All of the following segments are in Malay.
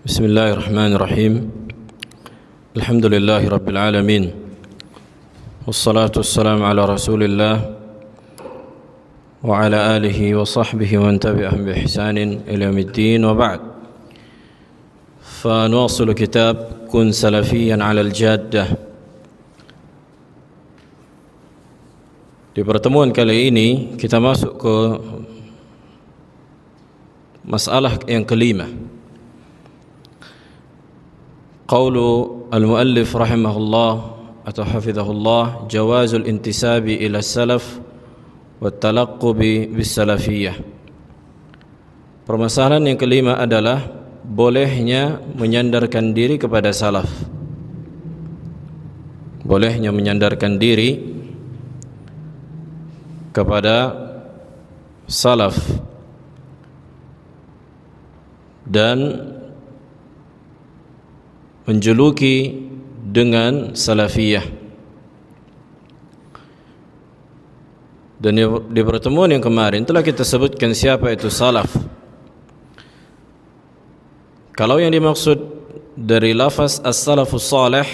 بسم الله الرحمن الرحيم الحمد لله رب العالمين والصلاة والسلام على رسول الله وعلى آله وصحبه ومن تبعهم بإحسان إلى يوم الدين وبعد فنواصل كتاب كن سلفيا على الجادة. Di pertemuan kali ini kita masuk ke masalah yang kelima. Qaulu al-muallif rahimahullah atau hafizahullah jawazul intisabi ila salaf wa talaqqubi bis salafiyah. Permasalahan yang kelima adalah bolehnya menyandarkan diri kepada salaf. Bolehnya menyandarkan diri kepada salaf dan menjuluki dengan salafiyah. Dan di pertemuan yang kemarin telah kita sebutkan siapa itu salaf. Kalau yang dimaksud dari lafaz as-salafus salih,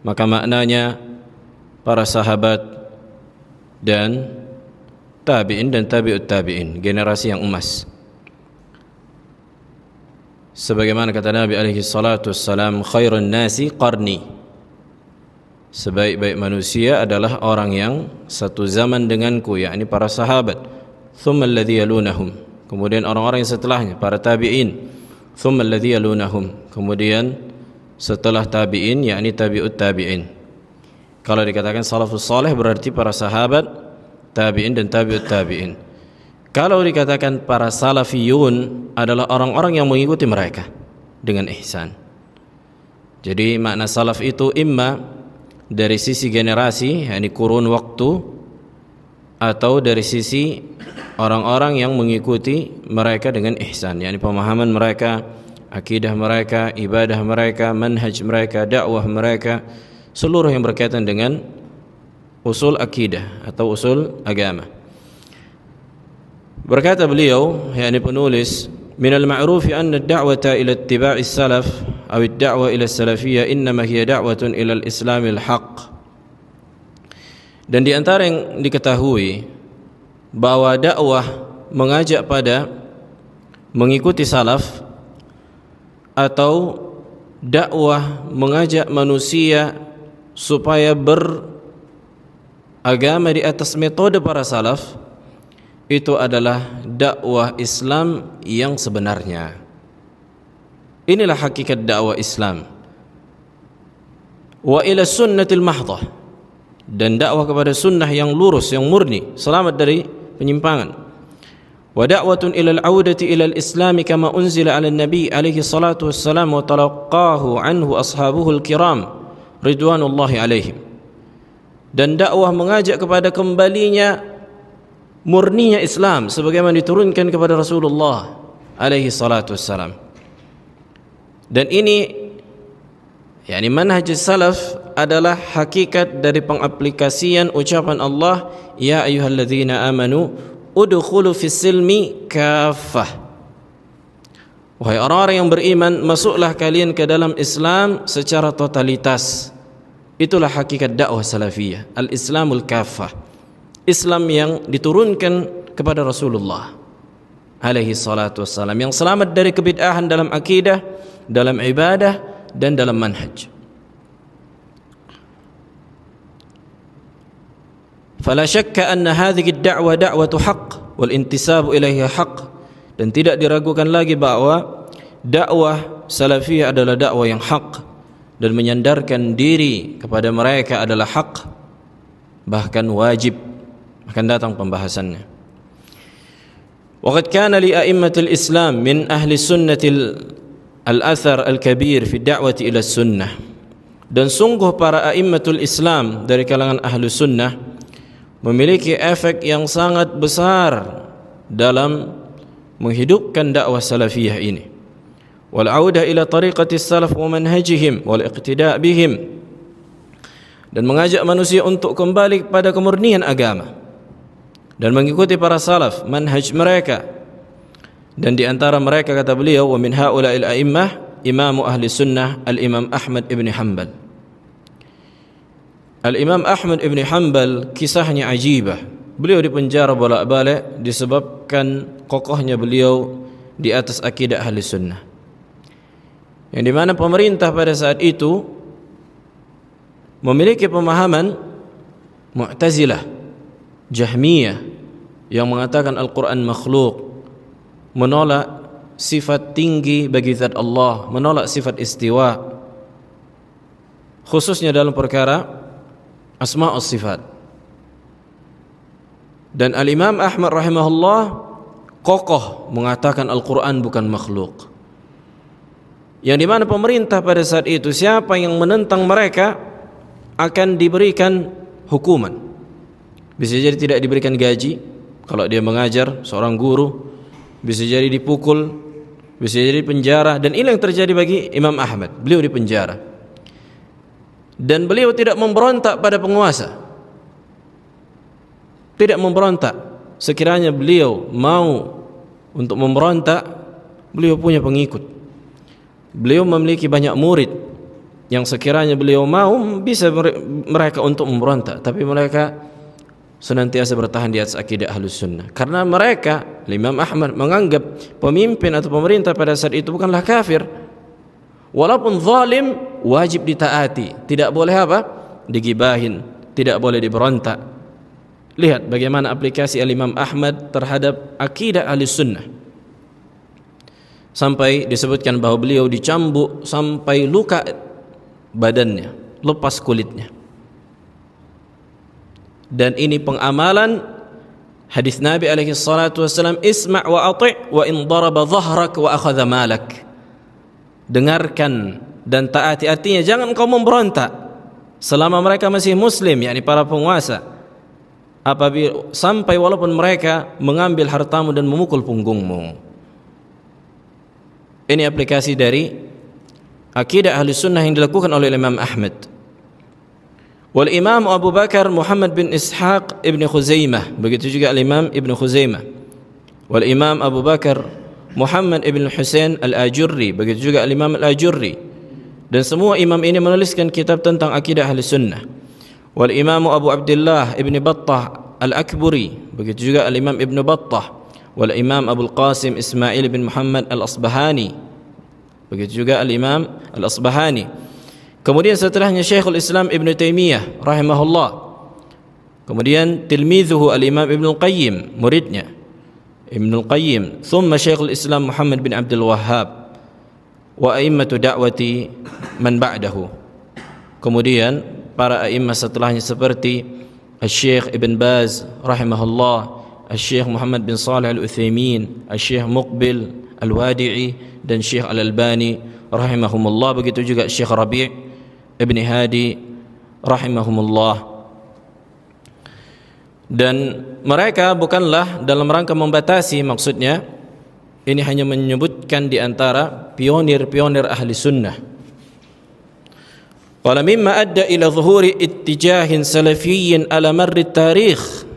maka maknanya para sahabat dan tabi'in dan tabi'ut tabi'in, generasi yang emas. Sebagaimana kata Nabi alaihi salatu wassalam, khairun nasi qarni, sebaik-baik manusia adalah orang yang satu zaman denganku, yakni para sahabat. Thumma alladhi yalunahum, kemudian orang-orang yang setelahnya, para tabi'in. Thumma alladhi yalunahum, kemudian setelah tabi'in, yakni tabi'ut tabi'in. Kalau dikatakan salafus salih berarti para sahabat, tabi'in dan tabi'ut tabi'in. Kalau dikatakan para salafiyun adalah orang-orang yang mengikuti mereka dengan ihsan. Jadi makna salaf itu imma dari sisi generasi, yakni kurun waktu, atau dari sisi orang-orang yang mengikuti mereka dengan ihsan, yakni pemahaman mereka, akidah mereka, ibadah mereka, manhaj mereka, dakwah mereka, seluruh yang berkaitan dengan usul akidah atau usul agama. Berkata beliau, yakni penulis, min al-ma'rufi anna ad-da'wata ila ittiba'i salaf aw ad-da'wa ila salafiyah innama hiya da'watun ila al-islamil haqq. Dan di antara yang diketahui bahwa dakwah mengajak pada mengikuti salaf atau dakwah mengajak manusia supaya beragama di atas metode para salaf, itu adalah dakwah Islam yang sebenarnya. Inilah hakikat dakwah Islam. Wa ila sunnatil mahdhah, dan dakwah kepada sunnah yang lurus, yang murni, selamat dari penyimpangan. Wa da'watun ila al-'audati ila al-islam kama unzila 'ala an-nabi alaihi salatu wassalam wa talaqahu anhu ashabuhu al-kiram ridwanullahi alaihim. Dan dakwah mengajak kepada kembalinya murninya Islam sebagaimana diturunkan kepada Rasulullah alaihi salatu wassalam. Dan ini, yakni manhaj salaf, adalah hakikat dari pengaplikasian ucapan Allah, ya ayyuhalladzina amanu udkhulu fis silmi kaffah. Wahai orang-orang yang beriman, masuklah kalian ke dalam Islam secara totalitas. Itulah hakikat dakwah salafiyah, al-islamul kaffah, Islam yang diturunkan kepada Rasulullah alaihi salatu wassalam, yang selamat dari kebid'ahan dalam akidah, dalam ibadah, dan dalam manhaj. Fala syakka anna hadhihi ad-da'wa da'watu haqq wal intisabu ilaiha haqq. Dan tidak diragukan lagi bahwa dakwah salafiyah adalah dakwah yang hak, dan menyandarkan diri kepada mereka adalah hak, bahkan wajib. Akan datang pembahasannya. Waqad kana li a'immatil Islam min ahli sunnatil al-athar al-kabir fi da'wati ila sunnah. Dan sungguh para a'immatul Islam dari kalangan ahli sunnah memiliki efek yang sangat besar dalam menghidupkan dakwah salafiyah ini. Wal 'auda ila tariqati salaf wa manhajihim wal iqtida' bihim. Dan mengajak manusia untuk kembali pada kemurnian agama dan mengikuti para salaf, manhaj mereka, Dan di antara mereka kata beliau, wa min haula'il a'immah imamu ahli sunnah al-Imam Ahmad ibn Hanbal. Al-Imam Ahmad ibn Hanbal kisahnya ajibah. Beliau dipenjara bolak-balik disebabkan kokohnya beliau di atas akidah ahli sunnah, yang dimana pemerintah pada saat itu memiliki pemahaman Mu'tazilah, Jahmiyah, yang mengatakan Al-Quran makhluk, menolak sifat tinggi bagi zat Allah, menolak sifat istiwa, khususnya dalam perkara asma'us sifat. Dan Al-Imam Ahmad rahimahullah kokoh mengatakan Al-Quran bukan makhluk, yang dimana pemerintah pada saat itu, siapa yang menentang mereka akan diberikan hukuman. Bisa jadi tidak diberikan gaji kalau dia mengajar, seorang guru, bisa jadi dipukul, bisa jadi penjara. Dan ini yang terjadi bagi Imam Ahmad. Beliau dipenjara, dan beliau tidak memberontak pada penguasa, tidak memberontak. Sekiranya beliau mau untuk memberontak, beliau punya pengikut, beliau memiliki banyak murid yang sekiranya beliau mau bisa mereka untuk memberontak, tapi mereka senantiasa bertahan di atas akidah Ahlus Sunnah. Karena mereka, Imam Ahmad, menganggap pemimpin atau pemerintah pada saat itu bukanlah kafir, walaupun zalim wajib ditaati, tidak boleh apa? Digibahin, tidak boleh diberontak. Lihat bagaimana aplikasi Imam Ahmad terhadap akidah Ahlus Sunnah, sampai disebutkan bahwa beliau dicambuk sampai luka badannya, lepas kulitnya. Dan ini pengamalan hadis Nabi alaihi salatu wasallam, isma' wa ati' wa in daraba dhahrak wa akhadha malak. Dengarkan dan taati, artinya jangan kau memberontak selama mereka masih muslim, yakni para penguasa, apabila sampai walaupun mereka mengambil hartamu dan memukul punggungmu. Ini aplikasi dari akidah ahli sunnah yang dilakukan oleh Imam Ahmad. Wal Imam Abu Bakar Muhammad bin Ishaq ibn Khuzaimah, begitu juga Imam Ibn Khuzaimah. Wal Imam Abu Bakar Muhammad ibn Husain al-Ajurri, begitu juga Imam al-Ajurri. Dan semua imam ini menuliskan kitab tentang akidah ahli sunnah. Wal Imam Abu Abdullah ibn Battah al-Akburi, begitu juga Imam Ibn Battah. Wal Imam Abu Qasim Ismail bin Muhammad al-Asbahani, begitu juga Al-Imam Al-Asbahani. Kemudian setelahnya Syekhul Islam Ibn Taimiyah rahimahullah. Kemudian tilmidhuhu Al-Imam Ibn Al-Qayyim, muridnya Ibn Al-Qayyim. Thumma Syekhul Islam Muhammad bin Abdul Wahhab wa a'immatu da'wati man ba'dahu. Kemudian para a'immah setelahnya seperti Syekh Ibn Baz rahimahullah, Syekh Muhammad bin Salih Al-Utsaimin, Syekh Muqbil Al-Wadi'i, dan Syekh Al-Albani rahimahumullah. Begitu juga Syekh Rabi' Ibn Hadi rahimahumullah. Dan mereka bukanlah dalam rangka membatasi, maksudnya ini hanya menyebutkan di antara pionir-pionir ahli sunnah. Qala mimma adda ila zuhuri ittijahin salafiyyin ala marri tarikh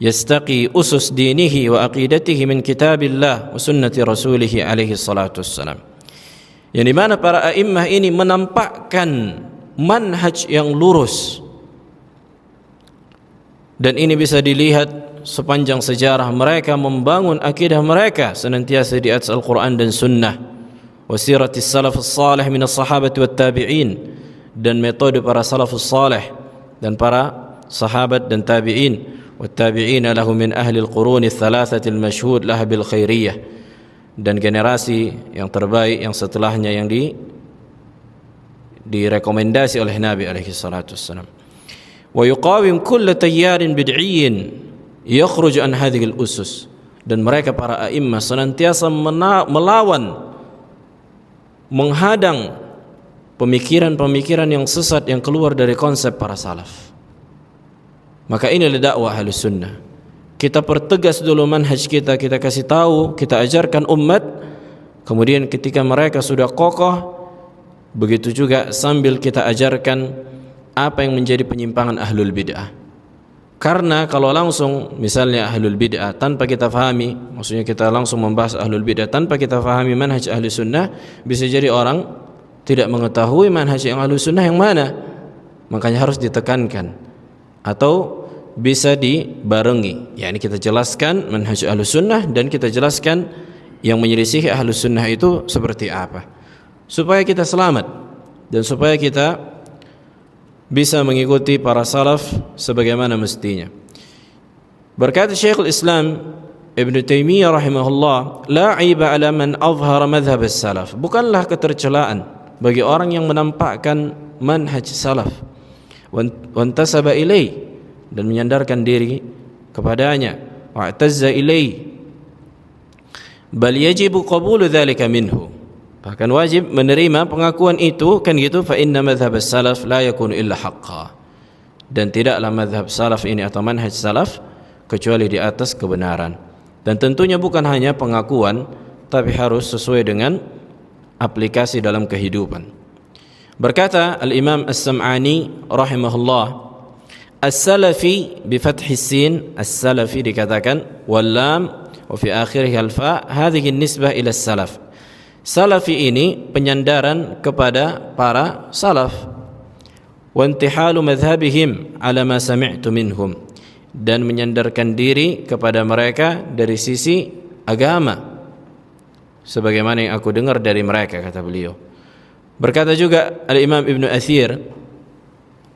yastaqi usus dinihi wa aqidatihi min kitabillah wa sunnati rasulih alaihi salatu wassalam. Yang dimana para a'immah ini menampakkan manhaj yang lurus, dan ini bisa dilihat sepanjang sejarah mereka membangun akidah mereka senantiasa di atas Al-Quran dan Sunnah, wasiratis salafus salih minas sahabati wat tabi'in, dan metode para salafus salih dan para sahabat dan tabi'in, wattabi'ina lahu min ahli al-quruni thalathati al-mashhud laha bil khairiyah, dan generasi yang terbaik yang setelahnya yang direkomendasi oleh Nabi alaihi salatu wassalam. Wa yuqawim kull tayyarin bid'iyyin yakhruj an hadhihi al-usus, dan mereka para a'immah senantiasa melawan, menghadang pemikiran-pemikiran yang sesat yang keluar dari konsep para salaf. Maka inilah dakwah Ahlus Sunnah. Kita pertegas dulu manhaj kita, kita kasih tahu, kita ajarkan umat. Kemudian ketika mereka sudah kokoh, begitu juga sambil kita ajarkan apa yang menjadi penyimpangan ahlul bid'ah. Karena kalau langsung misalnya ahlul bid'ah tanpa kita fahami, maksudnya kita langsung membahas ahlul bid'ah tanpa kita fahami manhaj ahli sunnah, bisa jadi orang tidak mengetahui manhaj yang ahli sunnah yang mana. Makanya harus ditekankan atau bisa dibarengi, yakni kita jelaskan manhaj ahli sunnah dan kita jelaskan yang menyelisihi ahli sunnah itu seperti apa, supaya kita selamat dan supaya kita bisa mengikuti para salaf sebagaimana mestinya. Berkata Syekhul Islam Ibn Taimiyah rahimahullah, la aiba ala man azhara madhhab as-salaf. Bukanlah ketercelaan bagi orang yang menampakkan manhaj salaf wantasaba ilai, dan menyandarkan diri kepadanya, wa'tazza ilai, bal yajibu qabulu dzalika minhu. Bahkan wajib menerima pengakuan itu, kan gitu, fa inna madhhab as-salaf la yakunu illa haqqan. Dan tidaklah madhab salaf ini atau manhaj salaf kecuali di atas kebenaran. Dan tentunya bukan hanya pengakuan, tapi harus sesuai dengan aplikasi dalam kehidupan. Berkata Al-Imam As-Sam'ani rahimahullah, as-salafi bi fathi sin, as-salafi dikatakan wal lam wa fi akhirih al-fa, hadhihi an-nisbah ila as-salaf. Salafi ini penyandaran kepada para salaf, wa intihalu madhhabihim ala ma sami'tu minhum, dan menyandarkan diri kepada mereka dari sisi agama sebagaimana yang aku dengar dari mereka, kata beliau. Berkata juga Al-Imam Ibn Athir,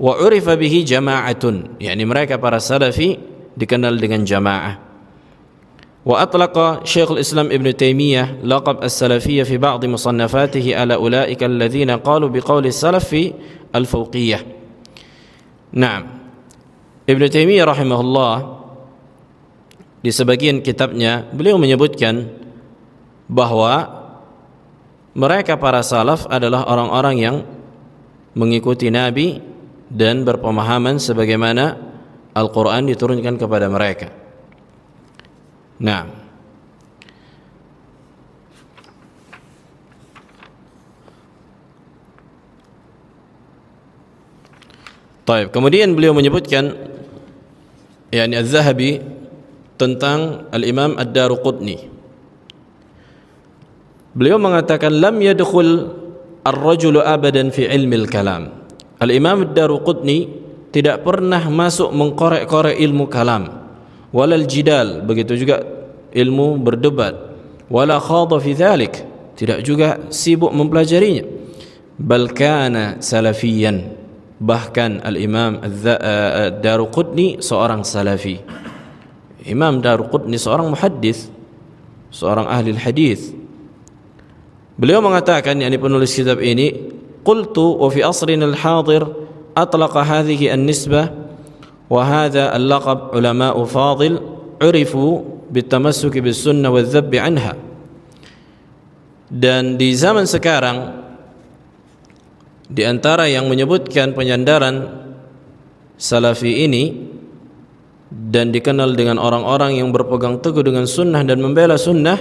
wa urifa bihi jama'atun, yakni mereka para salafi dikenal dengan jamaah. وأطلق شيخ الإسلام ابن تيمية لقب السلفية في بعض مصنفاته على أولئك الذين قالوا بقول السلف في الفوقية. نعم، Ibn Taimiyah rahimahullah di sebagian kitabnya beliau menyebutkan bahwa mereka para salaf adalah orang-orang yang mengikuti Nabi dan berpemahaman sebagaimana Al-Quran diturunkan kepada mereka. Nah, baik. Kemudian beliau menyebutkan, yakni Az-Zahabi, tentang Al-Imam Ad-Daruqutni. Beliau mengatakan, lam yadkhul ar-rajulu abadan fi ilmi al-kalam. Al-Imam Ad-Daruqutni tidak pernah masuk mengkorek-korek ilmu kalam, walal jidal, begitu juga ilmu berdebat, wala khadha fi dzalik, tidak juga sibuk mempelajarinya. Bal kana salafiyan, bahkan al-Imam Ad-Daruqutni seorang salafi. Imam Daruqutni seorang muhaddits, seorang ahli hadis. Beliau mengatakan, yakni penulis kitab ini, qultu wa fi asrina al-hadir atlaqa hadhihi an-nisbah وهذا اللقب علماء فاضل عرفوا بالتمسك بالسنة والذب عنها. Dan di zaman sekarang, di antara yang menyebutkan penyandaran salafi ini dan dikenal dengan orang-orang yang berpegang teguh dengan sunnah dan membela sunnah,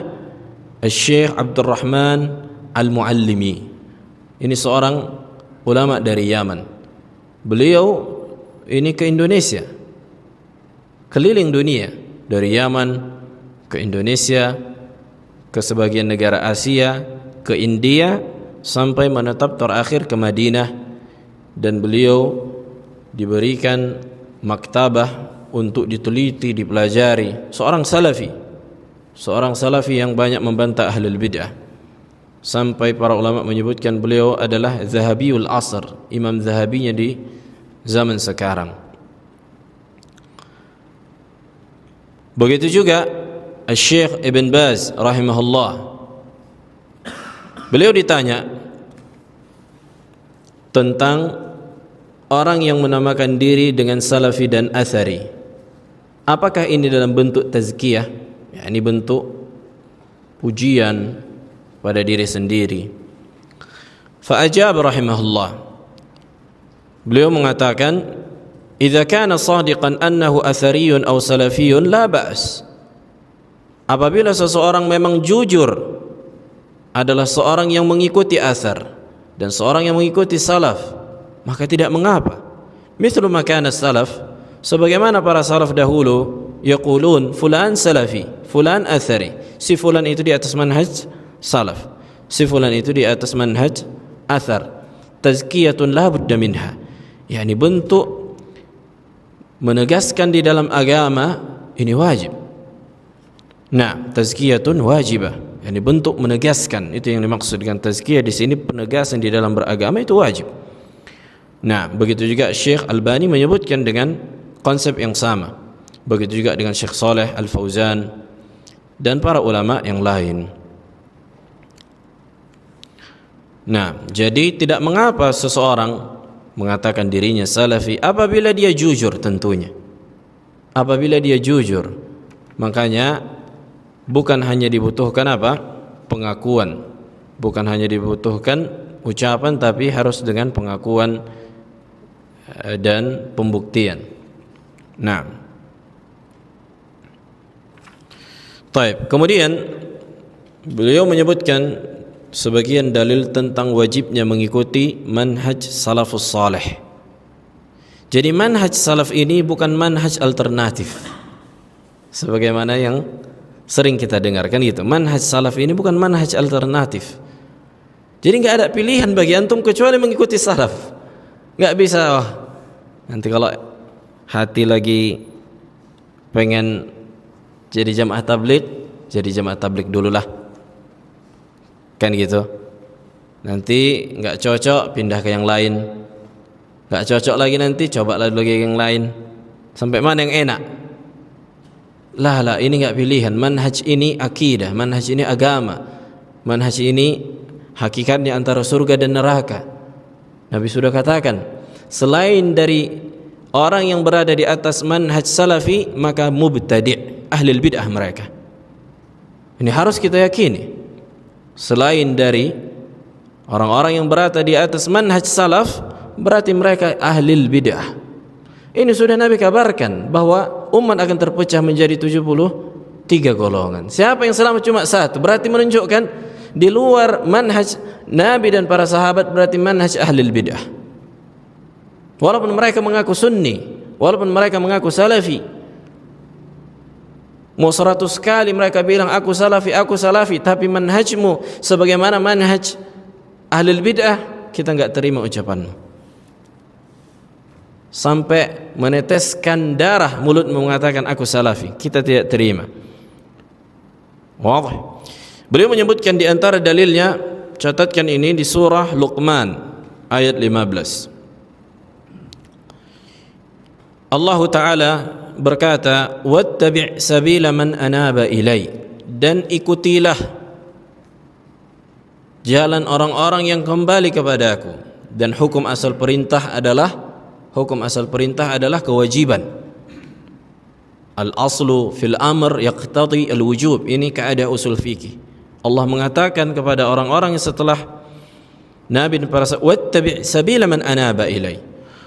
Syekh Abdurrahman Al-Muallimi. Ini seorang ulama dari Yaman. Beliau ini ke Indonesia, keliling dunia, dari Yaman ke Indonesia, ke sebagian negara Asia, ke India, sampai menetap terakhir ke Madinah. Dan beliau diberikan maktabah untuk diteliti, dipelajari. Seorang salafi yang banyak membantah ahlul bid'ah, sampai para ulama menyebutkan beliau adalah Zahabiyul Asr, Imam Zahabinya di zaman sekarang. Begitu juga Syekh Ibn Baz rahimahullah. Beliau ditanya tentang orang yang menamakan diri dengan salafi dan athari, apakah ini dalam bentuk tazkiyah, yakni bentuk pujian pada diri sendiri? Fa'ajab rahimahullah. Beliau mengatakan, idza kana shadiqan annahu athariyun aw salafiyun la ba's. Apabila seseorang memang jujur adalah seorang yang mengikuti athar dan seorang yang mengikuti salaf, maka tidak mengapa. Mithlu ma kana salaf, Sebagaimana para salaf dahulu yaqulun fulan salafi, fulan athari. Si fulan itu di atas manhaj salaf, si fulan itu di atas manhaj athar. Tazkiyatun la budda minha. Yani bentuk menegaskan di dalam agama ini wajib. Nah, tazkiyatun wajibah. Yani bentuk menegaskan, itu yang dimaksud dengan tazkiyah di sini, penegasan di dalam beragama itu wajib. Nah, begitu juga Syekh Albani menyebutkan dengan konsep yang sama. Begitu juga dengan Syekh Saleh Al-Fauzan dan para ulama yang lain. Nah, jadi tidak mengapa seseorang mengatakan dirinya salafi apabila dia jujur tentunya. Apabila dia jujur. Makanya bukan hanya dibutuhkan apa? Pengakuan. Bukan hanya dibutuhkan ucapan, tapi harus dengan pengakuan dan pembuktian. Nah, taib. Kemudian beliau menyebutkan sebagian dalil tentang wajibnya mengikuti manhaj salafus salih. Jadi manhaj salaf ini bukan manhaj alternatif, sebagaimana yang sering kita dengarkan gitu. Manhaj salaf ini bukan manhaj alternatif. Jadi nggak ada pilihan bagi antum kecuali mengikuti salaf. Nggak bisa, nanti kalau hati lagi pengen jadi jamaah tabligh, jadi jamaah tabligh dululah, kan gitu. Nanti nggak cocok pindah ke yang lain, nggak cocok lagi nanti coba lagi yang lain, sampai mana yang enak. Lah, ini nggak pilihan. Manhaj ini akidah, manhaj ini agama, manhaj ini hakikatnya antara surga dan neraka. Nabi sudah katakan, selain dari orang yang berada di atas manhaj salafi, maka mubtadi', ahli bid'ah mereka. Ini harus kita yakini. Selain dari orang-orang yang berada di atas manhaj salaf, berarti mereka ahli bid'ah. Ini sudah Nabi kabarkan bahwa umat akan terpecah menjadi 73 golongan. Siapa yang selamat cuma satu, berarti menunjukkan di luar manhaj Nabi dan para sahabat berarti manhaj ahli bid'ah. Walaupun mereka mengaku sunni, walaupun mereka mengaku salafi, mau 100 kali mereka bilang aku salafi, tapi manhajmu sebagaimana manhaj ahli bid'ah, kita enggak terima ucapanmu. Sampai meneteskan darah mulut mengatakan aku salafi, kita tidak terima. Wadih. Beliau menyebutkan di antara dalilnya, catatkan ini di surah Luqman ayat 15. Allah Ta'ala berkata, wattabi' sabila man anaba ilai, dan ikutilah jalan orang-orang yang kembali kepada aku. Dan hukum asal perintah adalah kewajiban. Al-aslu fil amr yaqtadi al-wujub. Ini kaidah usul fikih. Allah mengatakan kepada orang-orang yang setelah Nabi dan para sahabat, wattabi' sabila man anaba ilai.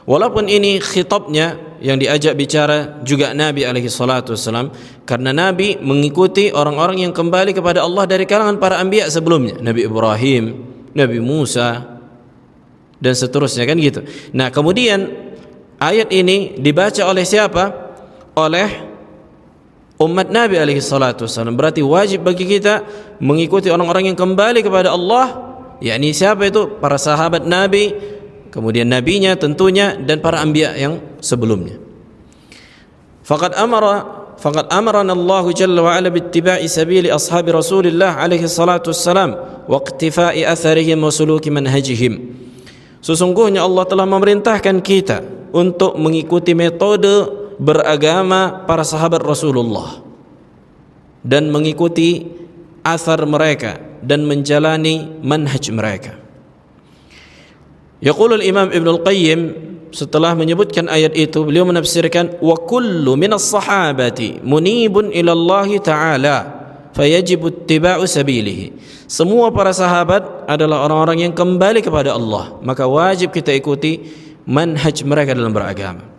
Walaupun ini khitabnya yang diajak bicara juga Nabi alaihi salatu wasalam, karena Nabi mengikuti orang-orang yang kembali kepada Allah dari kalangan para anbiya sebelumnya, Nabi Ibrahim, Nabi Musa dan seterusnya, kan gitu. Nah, kemudian ayat ini dibaca oleh siapa? Oleh umat Nabi alaihi salatu wasalam. Berarti wajib bagi kita mengikuti orang-orang yang kembali kepada Allah, yakni siapa itu? Para sahabat Nabi, kemudian nabinya tentunya, dan para anbiya yang sebelumnya. Faqad amarana Allah jalla wa ala bittiba'i sabili ashabi Rasulillah alaihi salatu wassalam wa iqtifa'i atharihim wa suluki manhajihim. Sesungguhnya Allah telah memerintahkan kita untuk mengikuti metode beragama para sahabat Rasulullah dan mengikuti athar mereka dan menjalani manhaj mereka. Yaqulul Imam Ibn Al-Qayyim setelah menyebutkan ayat itu, beliau menafsirkan, wa kullu minas sahabati munibun ila Allah Ta'ala fayajibu ittiba'u sabilihi. Semua para sahabat adalah orang-orang yang kembali kepada Allah, maka wajib kita ikuti manhaj mereka dalam beragama.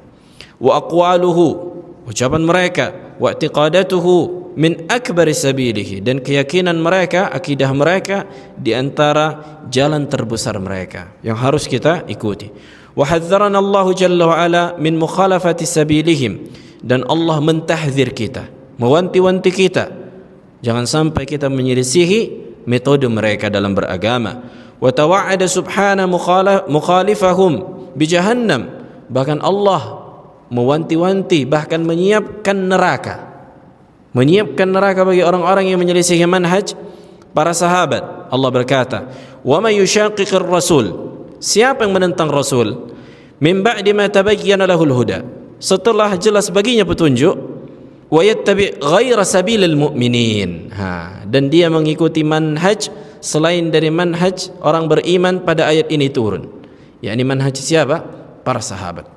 Wa aqwaluhu, ucapan mereka, wa i'tiqadatuhu min akbari sabilihi, dan keyakinan mereka, akidah mereka di antara jalan terbesar mereka yang harus kita ikuti. Wa hadzarana Allah jalla wa ala min mukhalafati sabilihim, dan Allah mentahdzir kita, mewanti-wanti kita jangan sampai kita menyelisihi metode mereka dalam beragama. Wa tawa'ada subhana mukhalifahum bi jahannam, bahkan Allah mewanti-wanti, bahkan menyiapkan neraka bagi orang-orang yang menyelisihi manhaj para sahabat. Allah berkata, wa may yushaqiqir rasul, siapa yang menentang Rasul, min ba'di ma tabayyana lahul huda, setelah jelas baginya petunjuk, wa yattabi' ghaira sabilil mu'minin, dan dia mengikuti manhaj selain dari manhaj orang beriman pada ayat ini turun, yakni manhaj siapa? Para sahabat.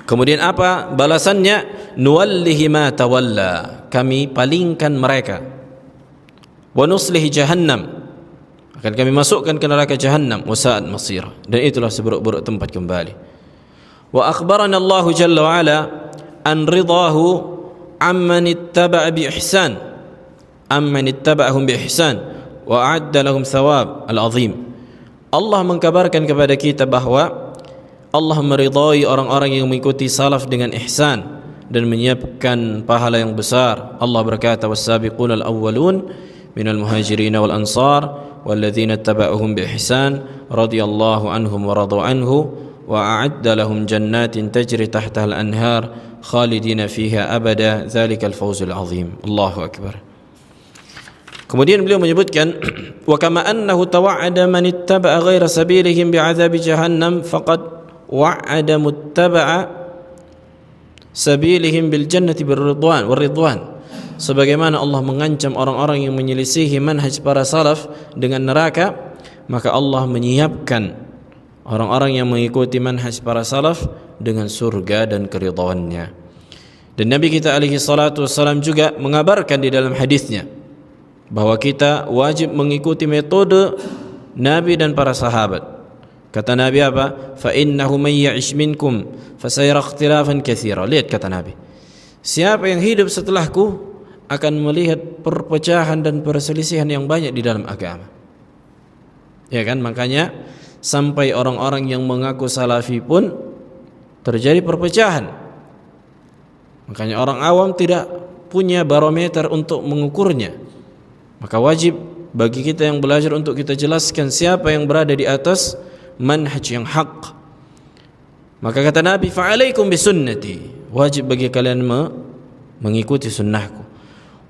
Kemudian apa balasannya? Nuwallihi ma tawalla, kami palingkan mereka, wa nuslihi jahannam, akan kami masukkan ke neraka jahannam, wa sa'at masira, dan itulah seburuk-buruk tempat kembali. Wa akhbarana Allah jalla wa ala an ridahu amman ittaba'a bi ihsan, amman ittaba'ahum bi ihsan wa a'adda lahum thawab al-azim. Allah mengkabarkan kepada kita bahwa Allah meridai orang-orang yang mengikuti salaf dengan ihsan dan menyiapkan pahala yang besar. Allah berkata, was-sabiquna al-awwalun minal muhajirin wal ansar walladzina ittaba'uhum bi ihsan radhiyallahu anhum wa radu anhu wa a'adda lahum jannatin tajri tahtaha al-anhar khalidina fiha abada dzalikal fawzul azim. Allahu akbar. Kemudian beliau menyebutkan, wa kama annahu tawa'ada man ittaba'a ghaira sabilihim bi'adzabi jahannam faqad wa'ada muttaba'a sabilihim bil jannati birridwan waridwan. Sebagaimana Allah mengancam orang-orang yang menyelisihi manhaj para salaf dengan neraka, maka Allah menyiapkan orang-orang yang mengikuti manhaj para salaf dengan surga dan keridhaannya. Dan Nabi kita alaihi salatu wassalam juga mengabarkan di dalam hadisnya bahwa kita wajib mengikuti metode Nabi dan para sahabat. Kata Nabi apa? Fa innahu may ya'ish minkum fasayara ikhtilafan katsira. Lihat kata Nabi, siapa yang hidup setelahku akan melihat perpecahan dan perselisihan yang banyak di dalam agama. Ya kan, makanya sampai orang-orang yang mengaku salafi pun terjadi perpecahan. Makanya orang awam tidak punya barometer untuk mengukurnya. Maka wajib bagi kita yang belajar untuk kita jelaskan siapa yang berada di atas manhaj yang hak. Maka kata Nabi, fa'alaikum bisunnati, wajib bagi kalian mengikuti sunnahku,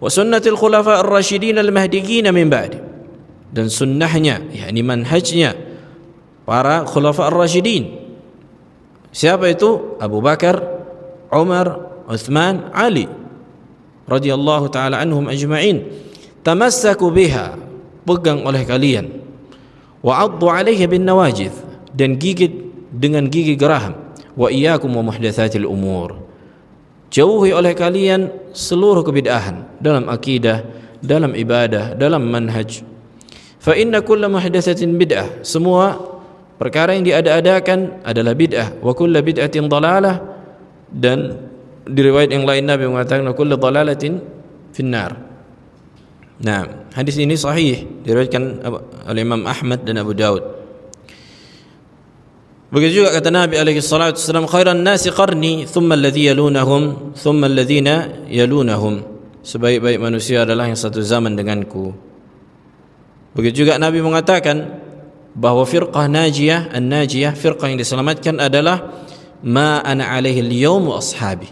wa sunnatil khulafa ar-rasyidin al-mahdiyyin min ba'di, dan sunnahnya, yakni manhajnya para khulafa ar-rasyidin. Siapa itu? Abu Bakar, Umar, Uthman, Ali radhiyallahu ta'ala anhum ajma'in. Tamassaku biha, pegang oleh kalian, wa 'addu 'alaiha bin nawajidh, dan gigit dengan gigi geraham, wa iyyakum wa muhdatsatil umur, jauhi oleh kalian seluruh kebid'ahan dalam akidah, dalam ibadah, dalam manhaj. Fa inna kulla muhdatsatin bid'ah, semua perkara yang diada-adakan adalah bid'ah, wa kullu bid'atin dhalalah, dan di riwayat yang lain Nabi mengatakan kullu dhalalatin finnar. Nah, hadis ini sahih diriwayatkan oleh Imam Ahmad dan Abu Daud. Begitu juga kata Nabi alaihi salatu wasallam, khairan nasi qarni thumma alladhi yalunahum thumma alladhina yalunahum, sebaik-baik manusia adalah yang satu zaman denganku. Begitu juga Nabi mengatakan bahwa firqah najiyah, an-najiyah, firqah yang diselamatkan adalah ma ana alaihi al-yawm wa ashabi.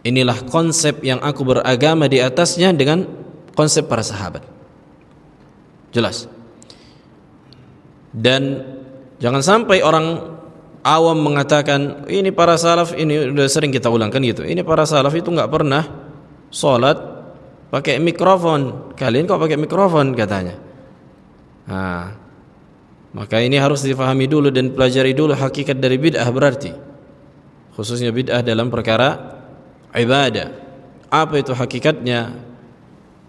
Inilah konsep yang aku beragama di atasnya dengan konsep para sahabat. Jelas. Dan jangan sampai orang awam mengatakan ini para salaf, ini sudah sering kita ulangkan gitu, ini para salaf itu enggak pernah sholat pakai mikrofon, kalian kok pakai mikrofon katanya. Nah, maka ini harus difahami dulu dan pelajari dulu hakikat dari bid'ah, berarti khususnya bid'ah dalam perkara ibadah. Apa itu hakikatnya?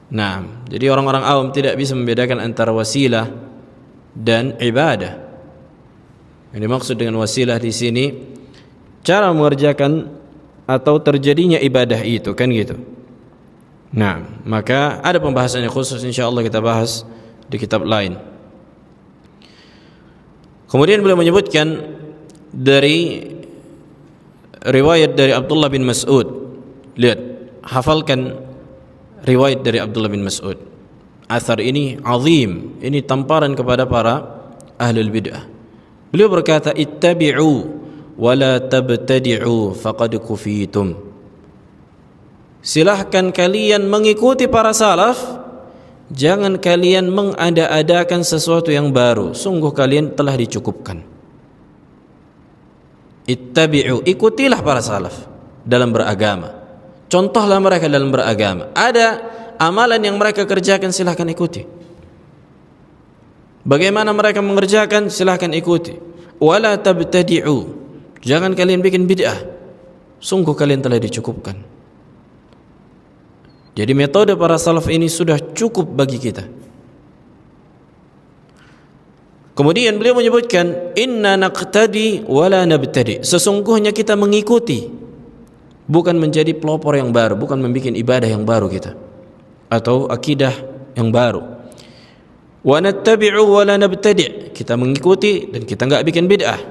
Nah, jadi orang-orang awam tidak bisa membedakan antara wasilah dan ibadah. Yang dimaksud dengan wasilah di sini cara mengerjakan atau terjadinya ibadah itu, kan gitu. Nah, maka ada pembahasannya khusus, insyaallah kita bahas di kitab lain. Kemudian beliau menyebutkan dari riwayat dari Abdullah bin Mas'ud. Lihat, hafalkan riwayat dari Abdullah bin Mas'ud. Athar ini azim, ini tamparan kepada para ahlul bid'ah. Beliau berkata, ittabi'u wa la tabtadi'u faqad kufitum. Silahkan kalian mengikuti para salaf, jangan kalian mengada-adakan sesuatu yang baru, sungguh kalian telah dicukupkan. Ittabi'u, ikutilah para salaf dalam beragama, contohlah mereka dalam beragama. Ada amalan yang mereka kerjakan, silahkan ikuti. Bagaimana mereka mengerjakan, silahkan ikuti. Wala tabtadi'u, jangan kalian bikin bid'ah, sungguh kalian telah dicukupkan. Jadi metode para salaf ini sudah cukup bagi kita. Kemudian beliau menyebutkan, inna naqtadi wala nabtadi, sesungguhnya kita mengikuti, bukan menjadi pelopor yang baru, bukan membuat ibadah yang baru kita, atau akidah yang baru. Wa nattabi'u wala nabtadi, kita mengikuti dan kita enggak bikin bid'ah.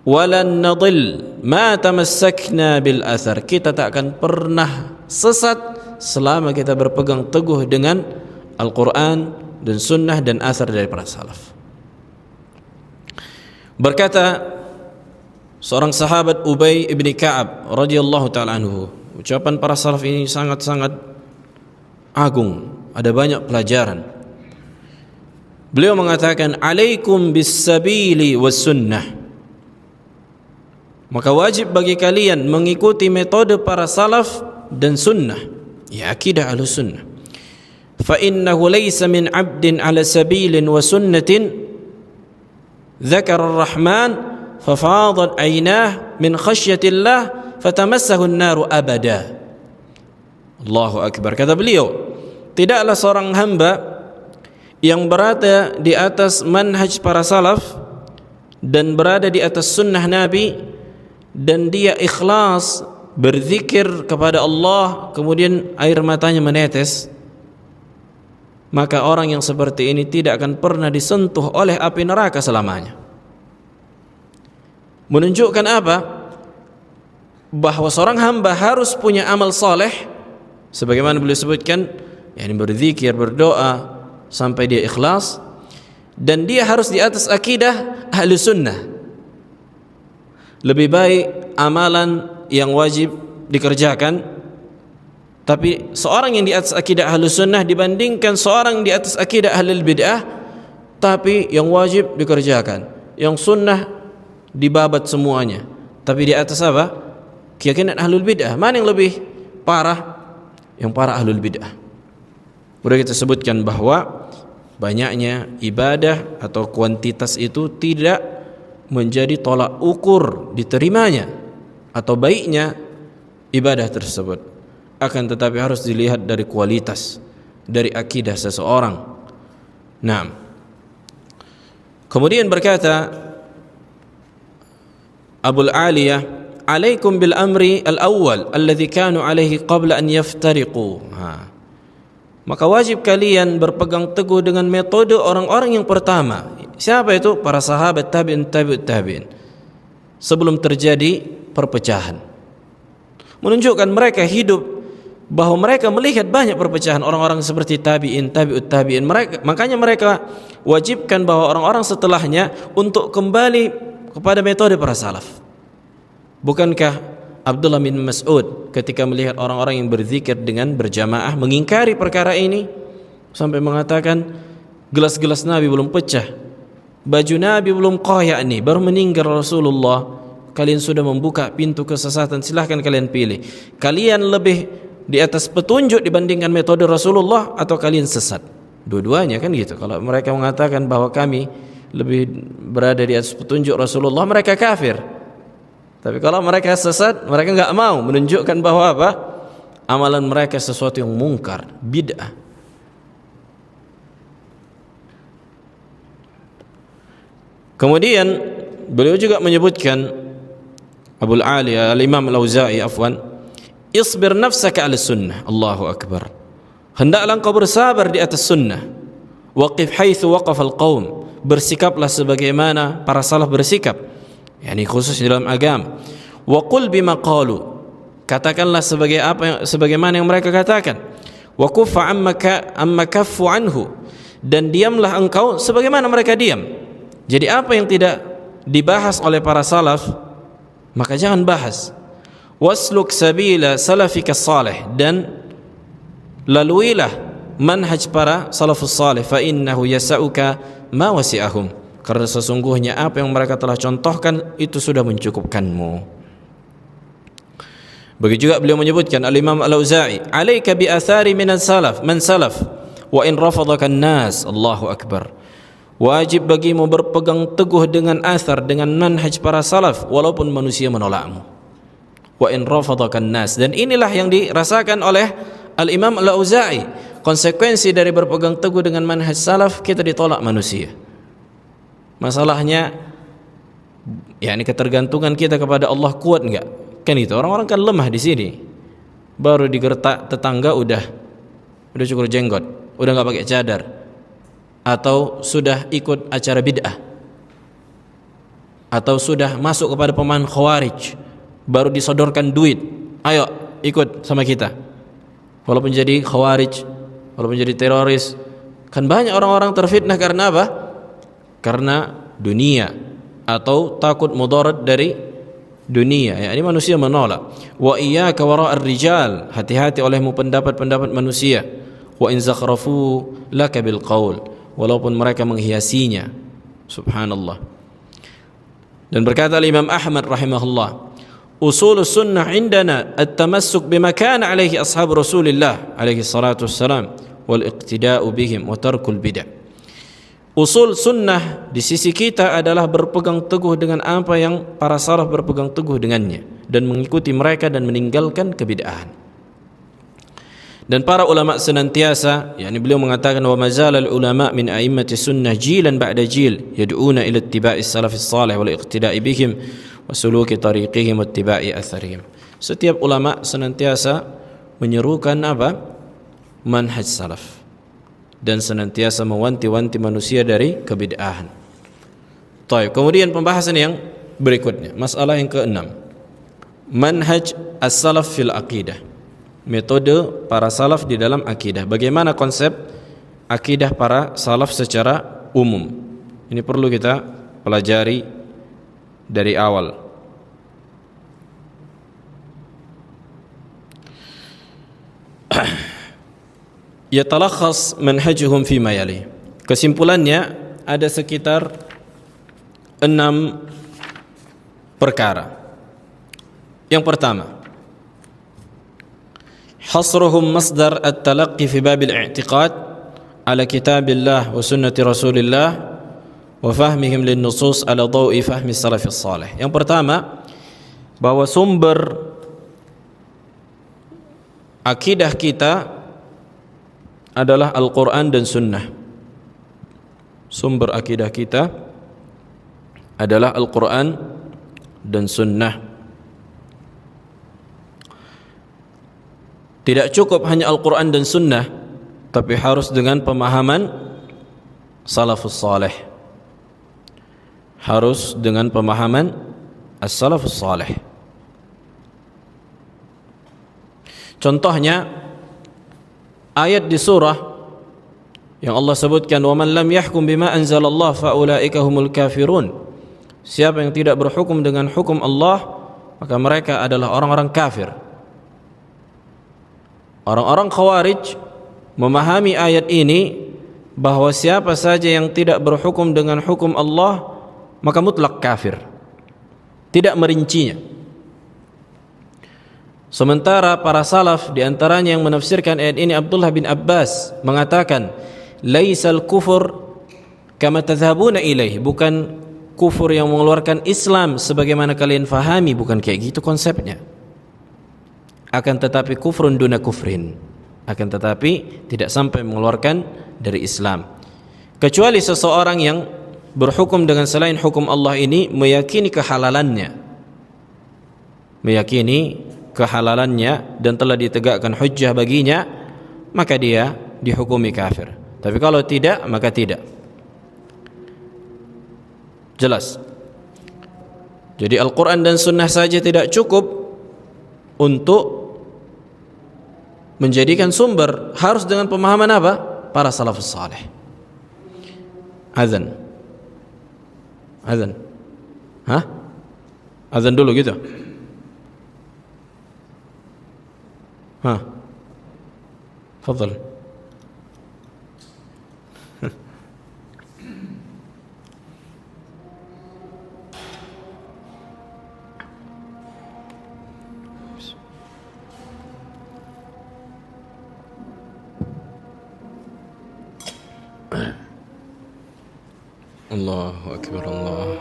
Walan nadil ma tamassakna bil athar, kita tak akan pernah sesat selama kita berpegang teguh dengan Al-Quran dan sunnah dan athar dari para salaf. Berkata seorang sahabat Ubay ibn Ka'ab radhiyallahu ta'ala anhu, ucapan para salaf ini sangat-sangat agung, ada banyak pelajaran. Beliau mengatakan, alaikum bis sabili was sunnah, maka wajib bagi kalian mengikuti metode para salaf dan sunnah, ya akidah ahlus sunnah. Fa innahu laysa min 'abdin 'ala sabilin wa sunnatin dzakara ar-rahman fa fadat 'ainah min khasyatillah fatamassahu an-naru abada. Allahu akbar. Kata beliau, tidaklah seorang hamba yang berada di atas manhaj para salaf dan berada di atas sunnah Nabi, dan dia ikhlas berzikir kepada Allah, kemudian air matanya menetes, maka orang yang seperti ini tidak akan pernah disentuh oleh api neraka selamanya. Menunjukkan apa? Bahwa seorang hamba harus punya amal saleh, sebagaimana beliau sebutkan, yakni berzikir, berdoa sampai dia ikhlas, dan dia harus di atas akidah ahli sunnah. Lebih baik amalan yang wajib dikerjakan, tapi seorang yang di atas akidah ahli sunnah dibandingkan seorang di atas akidah ahli bid'ah, tapi yang wajib dikerjakan, yang sunnah dibabat semuanya, tapi di atas apa? Keyakinan ahlul bid'ah. Mana yang lebih parah? Yang parah ahlul bid'ah. Sudah kita sebutkan bahwa banyaknya ibadah atau kuantitas itu tidak menjadi tolak ukur diterimanya atau baiknya ibadah tersebut, akan tetapi harus dilihat dari kualitas, dari akidah seseorang. Nah, kemudian berkata Abul Aliyah, alaikum bil amri al-awwal alladhi kanu alaihi qabla an yaftariqu. Maka wajib kalian berpegang teguh dengan metode orang-orang yang pertama. Siapa itu? Para sahabat tabi'in tabi'ut tabi'in, sebelum terjadi perpecahan. Menunjukkan mereka hidup, bahwa mereka melihat banyak perpecahan orang-orang seperti tabi'in tabi'ut tabi'in. Makanya mereka wajibkan bahwa orang-orang setelahnya untuk kembali kepada metode para salaf. Bukankah Abdullah bin Mas'ud ketika melihat orang-orang yang berzikir dengan berjamaah mengingkari perkara ini, sampai mengatakan, gelas-gelas Nabi belum pecah, baju Nabi belum koyak nih, baru meninggal Rasulullah, kalian sudah membuka pintu kesesatan, silahkan kalian pilih. Kalian lebih di atas petunjuk dibandingkan metode Rasulullah, atau kalian sesat? Dua-duanya kan gitu. Kalau mereka mengatakan bahwa kami lebih berada di atas petunjuk Rasulullah, mereka kafir. Tapi kalau mereka sesat, mereka enggak mau, menunjukkan bahwa apa? Amalan mereka sesuatu yang mungkar, bid'ah. Kemudian beliau juga menyebutkan, Abul Aliyah al-Imam al-Auza'i afwan, isbir nafsaka 'ala sunnah. Allahu akbar. Hendaklah engkau bersabar di atas sunnah. Waqif haitsu waqafa al-qaum. bersikaplah sebagaimana para salaf bersikap, yakni khusus dalam agama. Wa qul bima qalu, katakanlah sebagaimana yang mereka katakan. Wa kuffa amma kaffu anhu, dan diamlah engkau sebagaimana mereka diam. Jadi apa yang tidak dibahas oleh para salaf maka jangan bahas. Wasluk sabila salafika salih, dan laluilah manhaj para salafus salih, fa innahu yasauka ma wasi'ahum, karena sesungguhnya apa yang mereka telah contohkan itu sudah mencukupkanmu. Begitu juga beliau menyebutkan al-Imam Al-Auza'i, alaika bi athari minan salaf man salaf wa in rafadaka an-nas. Allahu akbar. Wajib bagimu berpegang teguh dengan athar, dengan manhaj para salaf walaupun manusia menolakmu. Wa in rafadaka an-nas, dan inilah yang dirasakan oleh al-Imam Al-Auza'i. Konsekuensi dari berpegang teguh dengan manhaj salaf, kita ditolak manusia. Masalahnya yakni ketergantungan kita kepada Allah kuat enggak? Kan itu, orang-orang kan lemah di sini. Baru digertak tetangga udah cukur jenggot, udah enggak pakai cadar, atau sudah ikut acara bid'ah, atau sudah masuk kepada pemahaman khawarij, baru disodorkan duit, ayo ikut sama kita. Walaupun jadi khawarij, walaupun jadi teroris. Kan banyak orang-orang terfitnah karena apa? Karena dunia, atau takut mudarat dari dunia. Ini manusia menolak. Wa iyyaka wara'ar rijal, hati-hati olehmu pendapat-pendapat manusia. Wa in zakhrafu laka bil qaul, walaupun mereka menghiasinya. Subhanallah. Dan berkata Imam Ahmad rahimahullah, usul sunnah indana at-tamassuk bima kana alaihi ashab Rasulillah alaihi salatu wassalam wal iqtida'u bihim wa tarkul bid'ah. Usul sunnah di sisi kita adalah berpegang teguh dengan apa yang para salaf berpegang teguh dengannya, dan mengikuti mereka dan meninggalkan kebid'ahan. Dan para ulama senantiasa, yakni beliau mengatakan, wa mazal al ulama min a'immati sunnah jilan ba'da jil yad'una ila ittiba'i salafis salih wal iqtida'i bihim wa suluki tariqihim wa ittiba'i atharihim. Setiap ulama senantiasa menyerukan apa? Manhaj salaf, dan senantiasa mewanti-wanti manusia dari kebid'ahan. Baik, kemudian pembahasan yang berikutnya, masalah yang ke-6, manhaj as-salaf fil aqidah, metode para salaf di dalam akidah. Bagaimana konsep akidah para salaf secara umum? Ini perlu kita pelajari dari awal. Yatalakhas manhajuhum fima yali. Kesimpulannya ada sekitar 6 perkara. Yang pertama, hasruhum masdar at-talaqqi fi bab al-i'tiqad ala kitabillah wa sunnati rasulillah wa fahmihim lin-nusus ala dawi fahmi salafis salih. Yang pertama, bahwa sumber akidah kita adalah Al-Quran dan Sunnah. Sumber akidah kita adalah Al-Quran dan Sunnah. Tidak cukup hanya Al-Quran dan Sunnah, tapi harus dengan pemahaman salafus salih. Harus dengan pemahaman as-salafus salih. Contohnya ayat di surah yang Allah sebutkan, wa man lam yahkum bima anzalallah fa ulaika humul kafirun. Siapa yang tidak berhukum dengan hukum Allah, maka mereka adalah orang-orang kafir. Orang-orang khawarij memahami ayat ini bahwa siapa saja yang tidak berhukum dengan hukum Allah maka mutlak kafir, tidak merincinya. Sementara para salaf, di antaranya yang menafsirkan ayat ini Abdullah bin Abbas, mengatakan laisal kufur kama tadhhabuna ilaih, bukan kufur yang mengeluarkan Islam sebagaimana kalian fahami, bukan kayak gitu konsepnya. Akan tetapi kufrun duna kufrin, akan tetapi tidak sampai mengeluarkan dari Islam. Kecuali seseorang yang berhukum dengan selain hukum Allah ini meyakini kehalalannya, dan telah ditegakkan hujjah baginya, maka dia dihukumi kafir. Tapi kalau tidak, maka tidak. Jelas. Jadi Al-Quran dan Sunnah saja tidak cukup untuk menjadikan sumber, harus dengan pemahaman apa? Para salafus saleh. Azan. Hah? Azan dulu gitu? Hah? Fadhal. Allahu Akbar, Allah.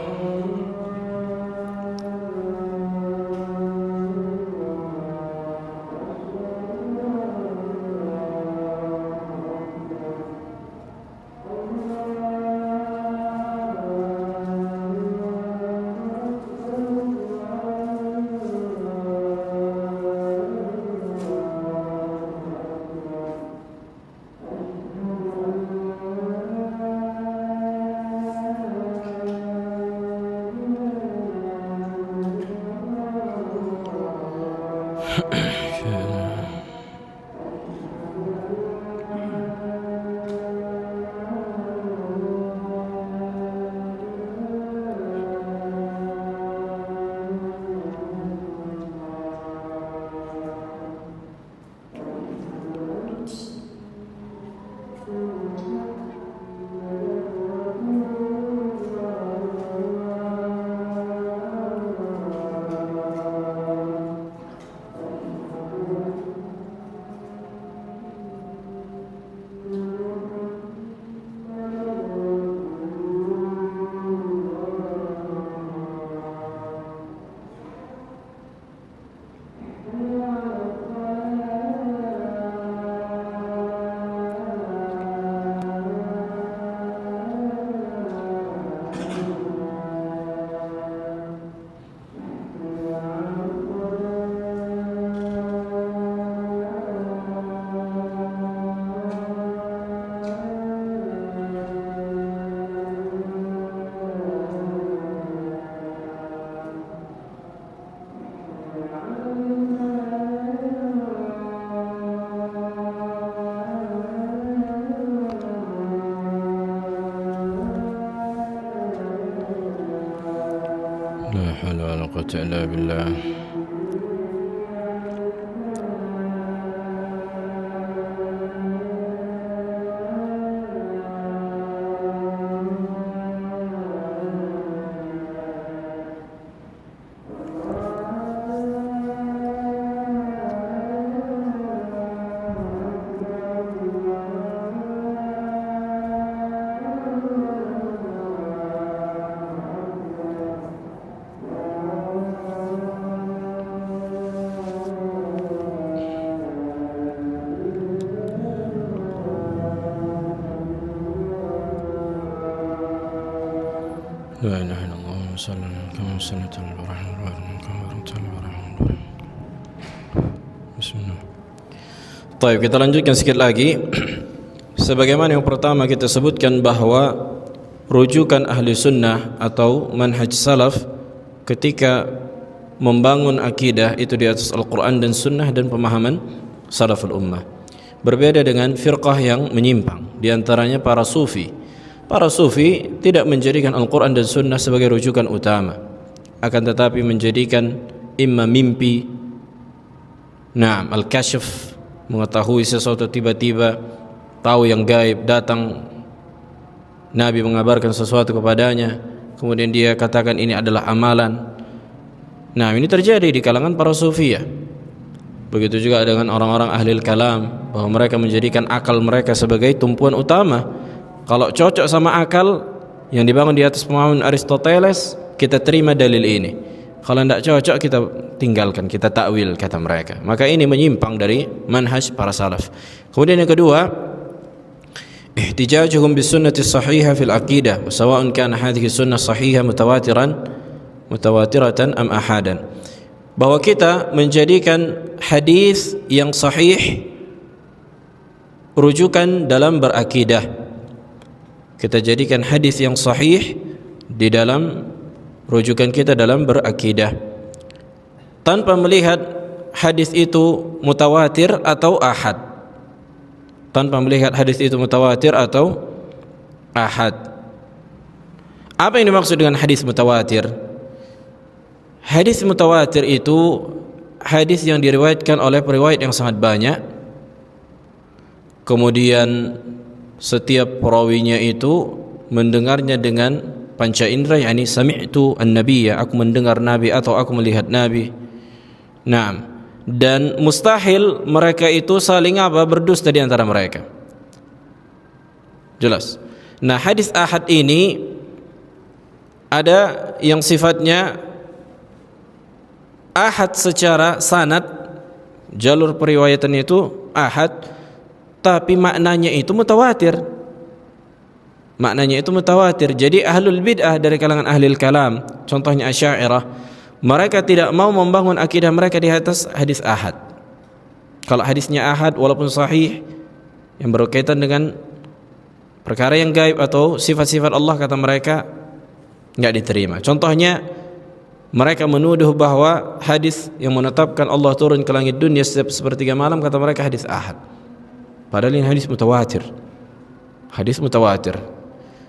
La haula wala quwwata illa billah. La ilaha illallah sallallahu alaihi wasallam. Bismillah. Baik, kita lanjutkan sedikit lagi. Sebagaimana yang pertama kita sebutkan bahwa rujukan ahli sunnah atau manhaj salaf ketika membangun akidah itu di atas Al-Quran dan Sunnah dan pemahaman salaful ummah. Berbeda dengan firqah yang menyimpang, di antaranya para sufi. Para sufi tidak menjadikan Al-Quran dan Sunnah sebagai rujukan utama, akan tetapi menjadikan imma mimpi, al-kashf, mengetahui sesuatu tiba-tiba, tahu yang gaib, datang Nabi mengabarkan sesuatu kepadanya, kemudian dia katakan ini adalah amalan. Ini terjadi di kalangan para sufi ya. Begitu juga dengan orang-orang ahli kalam, bahwa mereka menjadikan akal mereka sebagai tumpuan utama. Kalau cocok sama akal yang dibangun di atas pemahaman Aristoteles, kita terima dalil ini. Kalau tidak cocok, kita tinggalkan, kita takwil, kata mereka. Maka ini menyimpang dari manhaj para salaf. Kemudian yang kedua, ihtijajuhum bisunnati sahihah fil aqidah, sawa'un kana hadhihi sunnah sahihah mutawatiratan am ahadan. Bahwa kita menjadikan hadis yang sahih rujukan dalam berakidah. Kita jadikan hadis yang sahih di dalam rujukan kita dalam berakidah, tanpa melihat hadis itu mutawatir atau ahad. Tanpa melihat hadis itu mutawatir atau ahad. Apa yang dimaksud dengan hadis mutawatir? Hadis mutawatir itu hadis yang diriwayatkan oleh periwayat yang sangat banyak, kemudian setiap perawinya itu mendengarnya dengan panca indera, yakni sami'tu an-nabiyya, aku mendengar Nabi atau aku melihat Nabi. Naam. Dan mustahil mereka itu saling berdusta di antara mereka. Jelas. Nah, hadis ahad ini ada yang sifatnya ahad secara sanad, jalur periwayatan itu ahad, tapi maknanya itu mutawatir. Maknanya itu mutawatir. Jadi ahlul bid'ah dari kalangan ahlul kalam, contohnya Asy'ariyah, mereka tidak mau membangun akidah mereka di atas hadis ahad. Kalau hadisnya ahad walaupun sahih, yang berkaitan dengan perkara yang gaib atau sifat-sifat Allah, kata mereka enggak diterima. Contohnya, mereka menuduh bahwa hadis yang menetapkan Allah turun ke langit dunia setiap sepertiga malam, kata mereka hadis ahad. Padahal ini hadis mutawatir. Hadis mutawatir.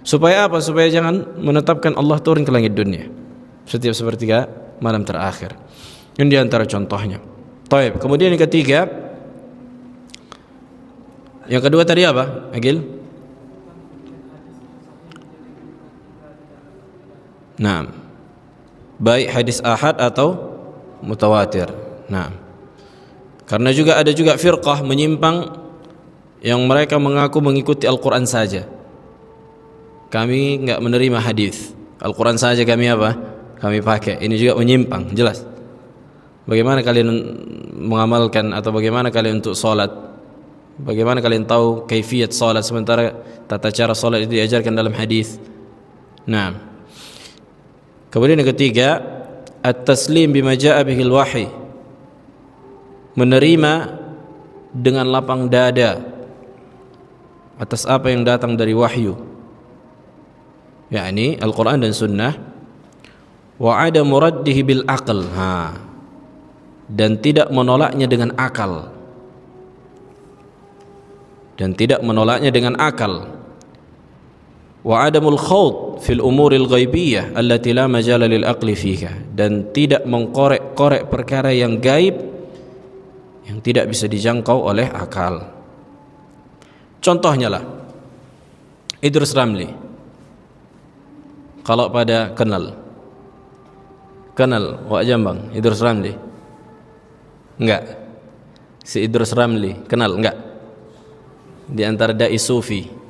Supaya apa? Supaya jangan menetapkan Allah turun ke langit dunia setiap sepertiga malam terakhir. Ini di antara contohnya. Taib. Kemudian yang ketiga, yang kedua tadi apa, Agil? Nah, baik hadis ahad atau mutawatir. Nah, karena juga ada juga firqah menyimpang yang mereka mengaku mengikuti Al-Quran saja. Kami enggak menerima hadis, Al-Quran saja kami kami pakai. Ini juga menyimpang, jelas. Bagaimana kalian mengamalkan atau bagaimana kalian untuk salat? Bagaimana kalian tahu kaifiyat salat sementara tata cara salat itu diajarkan dalam hadis? Nah. Kemudian yang ketiga, at-taslim bima jaa bihil wahyi. Menerima dengan lapang dada atas apa yang datang dari wahyu, yakni Al-Quran dan Sunnah. Wa ada muraddihi bil aql, dan tidak menolaknya dengan akal, Wa adamul khawd fil umuril ghaibiyah allati la majala lil aqli fiha, dan tidak mengkorek-korek perkara yang gaib yang tidak bisa dijangkau oleh akal. Contohnya lah Idrus Ramli. Kalau pada kenal Wak Jambang Idrus Ramli? Enggak. Si Idrus Ramli kenal enggak? Di antara dai sufi.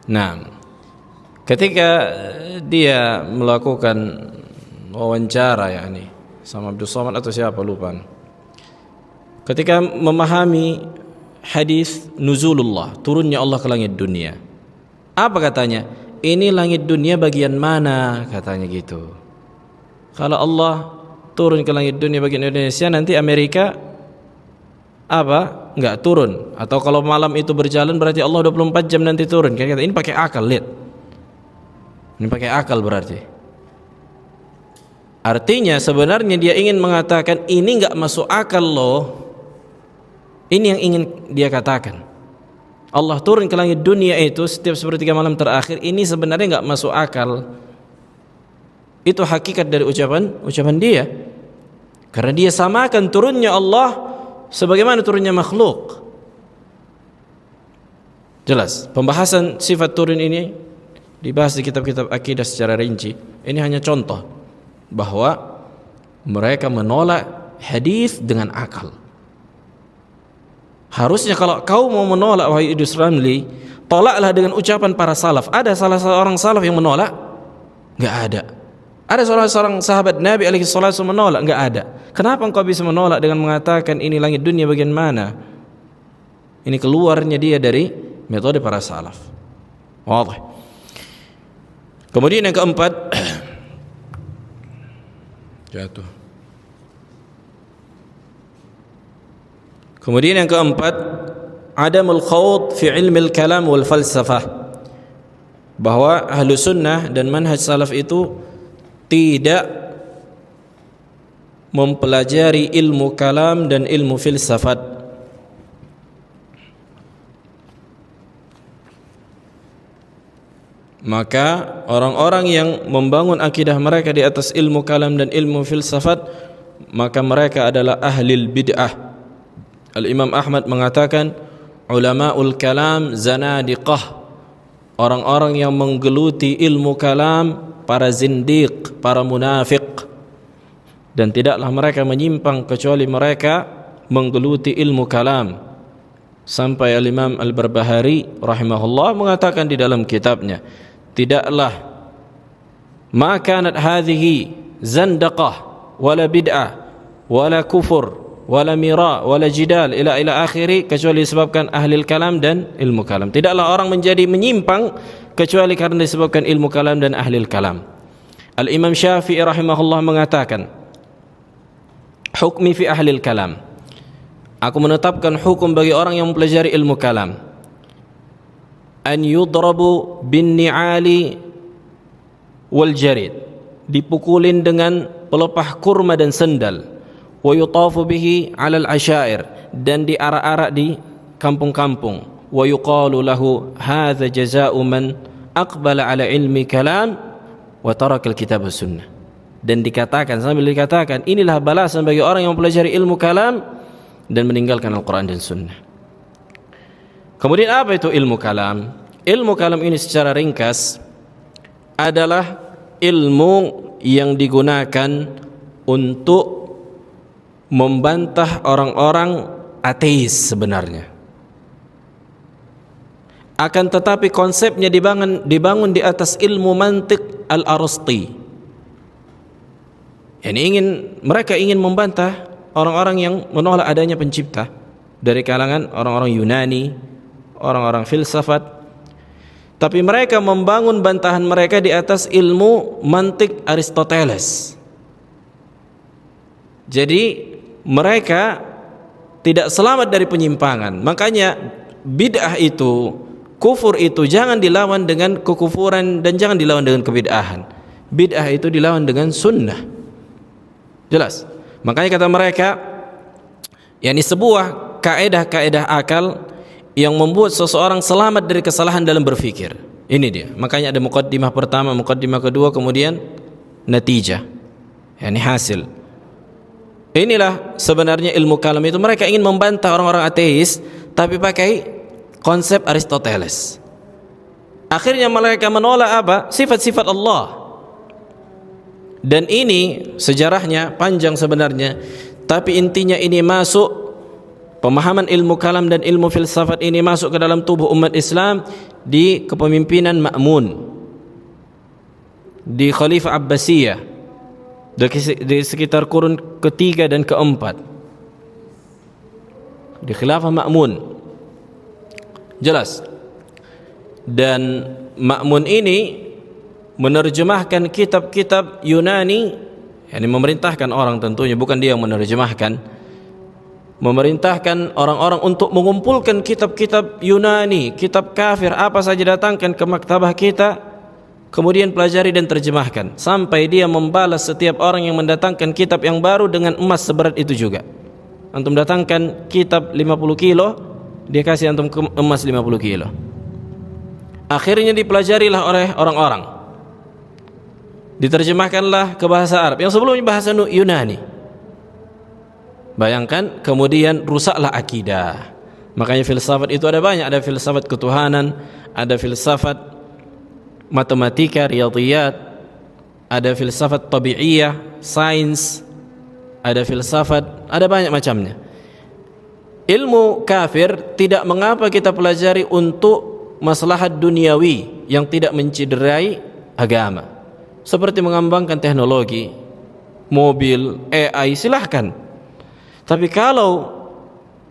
Nah, ketika dia melakukan wawancara yakni sama Abdul Somad atau siapa lupa, ketika memahami hadis nuzulullah, turunnya Allah ke langit dunia, apa katanya? Ini langit dunia bagian mana? Katanya gitu. Kalau Allah turun ke langit dunia bagian Indonesia, nanti Amerika enggak turun. Atau kalau malam itu berjalan berarti Allah 24 jam nanti turun. Kata ini pakai akal, lihat. Ini pakai akal berarti. Artinya sebenarnya dia ingin mengatakan ini enggak masuk akal loh. Ini yang ingin dia katakan. Allah turun ke langit dunia itu setiap sepertiga malam terakhir, ini sebenarnya enggak masuk akal. Itu hakikat dari ucapan dia. Karena dia samakan turunnya Allah sebagaimana turunnya makhluk. Jelas, pembahasan sifat turun ini dibahas di kitab-kitab akidah secara rinci. Ini hanya contoh bahwa mereka menolak hadis dengan akal. Harusnya kalau kau mau menolak wahai Idrus Ramli, tolaklah dengan ucapan para salaf. Ada salah seorang salaf yang menolak? Enggak ada. Ada seorang sahabat Nabi alaihi salatu menolak? Enggak ada. Kenapa engkau bisa menolak dengan mengatakan ini langit dunia bagian mana? Ini keluarnya dia dari metode para salaf. Wadah. Kemudian yang keempat, jatuh. Kemudian yang keempat, adamul khawd fi ilmi al-kalam wal falsafah. bahwa ahlu sunnah dan manhaj salaf itu tidak mempelajari ilmu kalam dan ilmu filsafat. Maka orang-orang yang membangun akidah mereka di atas ilmu kalam dan ilmu filsafat, maka mereka adalah ahlil bid'ah. Al-Imam Ahmad mengatakan, ulama'ul kalam zanadiqah, orang-orang yang menggeluti ilmu kalam, para zindiq, para munafik. Dan tidaklah mereka menyimpang kecuali mereka menggeluti ilmu kalam. Sampai Al-Imam Al-Barbahari rahimahullah mengatakan di dalam kitabnya, tidaklah ma kanat hadhihi zandaqah wala bid'ah wala kufur wala mira wala jidal ila akhiri, kecuali disebabkan ahli kalam dan ilmu kalam. Tidaklah orang menjadi menyimpang kecuali karena disebabkan ilmu kalam dan ahli kalam. Al-Imam Syafi'i rahimahullah mengatakan, hukmi fi ahli kalam, aku menetapkan hukum bagi orang yang mempelajari ilmu kalam, an yudrabu bin ni'ali wal jarid, dipukulin dengan pelepah kurma dan sendal, wa yutafu bihi 'alal asyair, dan diarak-arak di kampung-kampung, wa yuqalu lahu hadza jazaa'u man aqbala 'ala ilmi kalam wa taraka al-kitab was sunnah, dan dikatakan, sambil dikatakan, inilah balasan bagi orang yang mempelajari ilmu kalam dan meninggalkan Al-Quran dan Sunnah. Kemudian apa itu ilmu kalam? Ilmu kalam ini secara ringkas adalah ilmu yang digunakan untuk membantah orang-orang ateis sebenarnya. Akan tetapi konsepnya dibangun di atas ilmu mantiq al-Arusti. Mereka ingin membantah orang-orang yang menolak adanya pencipta dari kalangan orang-orang Yunani, orang-orang filsafat. Tapi mereka membangun bantahan mereka di atas ilmu mantik Aristoteles. Jadi mereka tidak selamat dari penyimpangan. Makanya bid'ah itu, kufur itu jangan dilawan dengan kekufuran dan jangan dilawan dengan kebid'ahan. Bid'ah itu dilawan dengan sunnah. Jelas. Makanya kata mereka, yakni sebuah kaedah-kaedah akal yang membuat seseorang selamat dari kesalahan dalam berfikir. Ini dia. Makanya ada muqaddimah pertama, muqaddimah kedua, kemudian natijah, yakni hasil. Inilah sebenarnya ilmu kalam itu. Mereka ingin membantah orang-orang ateis tapi pakai konsep Aristoteles. Akhirnya mereka menolak apa? Sifat-sifat Allah. Dan ini sejarahnya panjang sebenarnya, tapi intinya ini masuk, pemahaman ilmu kalam dan ilmu filsafat ini masuk ke dalam tubuh umat Islam di kepemimpinan Ma'mun, di Khalifah Abbasiyah, di sekitar kurun ketiga dan keempat, di Khilafah Ma'mun. Jelas. Dan Ma'mun ini menerjemahkan kitab-kitab Yunani, yakni memerintahkan orang, tentunya bukan dia yang menerjemahkan, memerintahkan orang-orang untuk mengumpulkan kitab-kitab Yunani, kitab kafir apa saja datangkan ke maktabah kita, kemudian pelajari dan terjemahkan, sampai dia membalas setiap orang yang mendatangkan kitab yang baru dengan emas seberat itu juga. Antum datangkan kitab 50 kilo, dia kasih antum emas 50 kilo. Akhirnya dipelajarilah oleh orang-orang, diterjemahkanlah ke bahasa Arab yang sebelumnya bahasa Yunani. Bayangkan, kemudian rusaklah akidah. Makanya filsafat itu ada banyak, ada filsafat ketuhanan, ada filsafat matematika, riyadhiyat, ada filsafat tabi'iyah, sains, ada filsafat, ada banyak macamnya. Ilmu kafir tidak mengapa kita pelajari untuk maslahat duniawi yang tidak menciderai agama. Seperti mengembangkan teknologi, mobil, AI, silahkan. Tapi kalau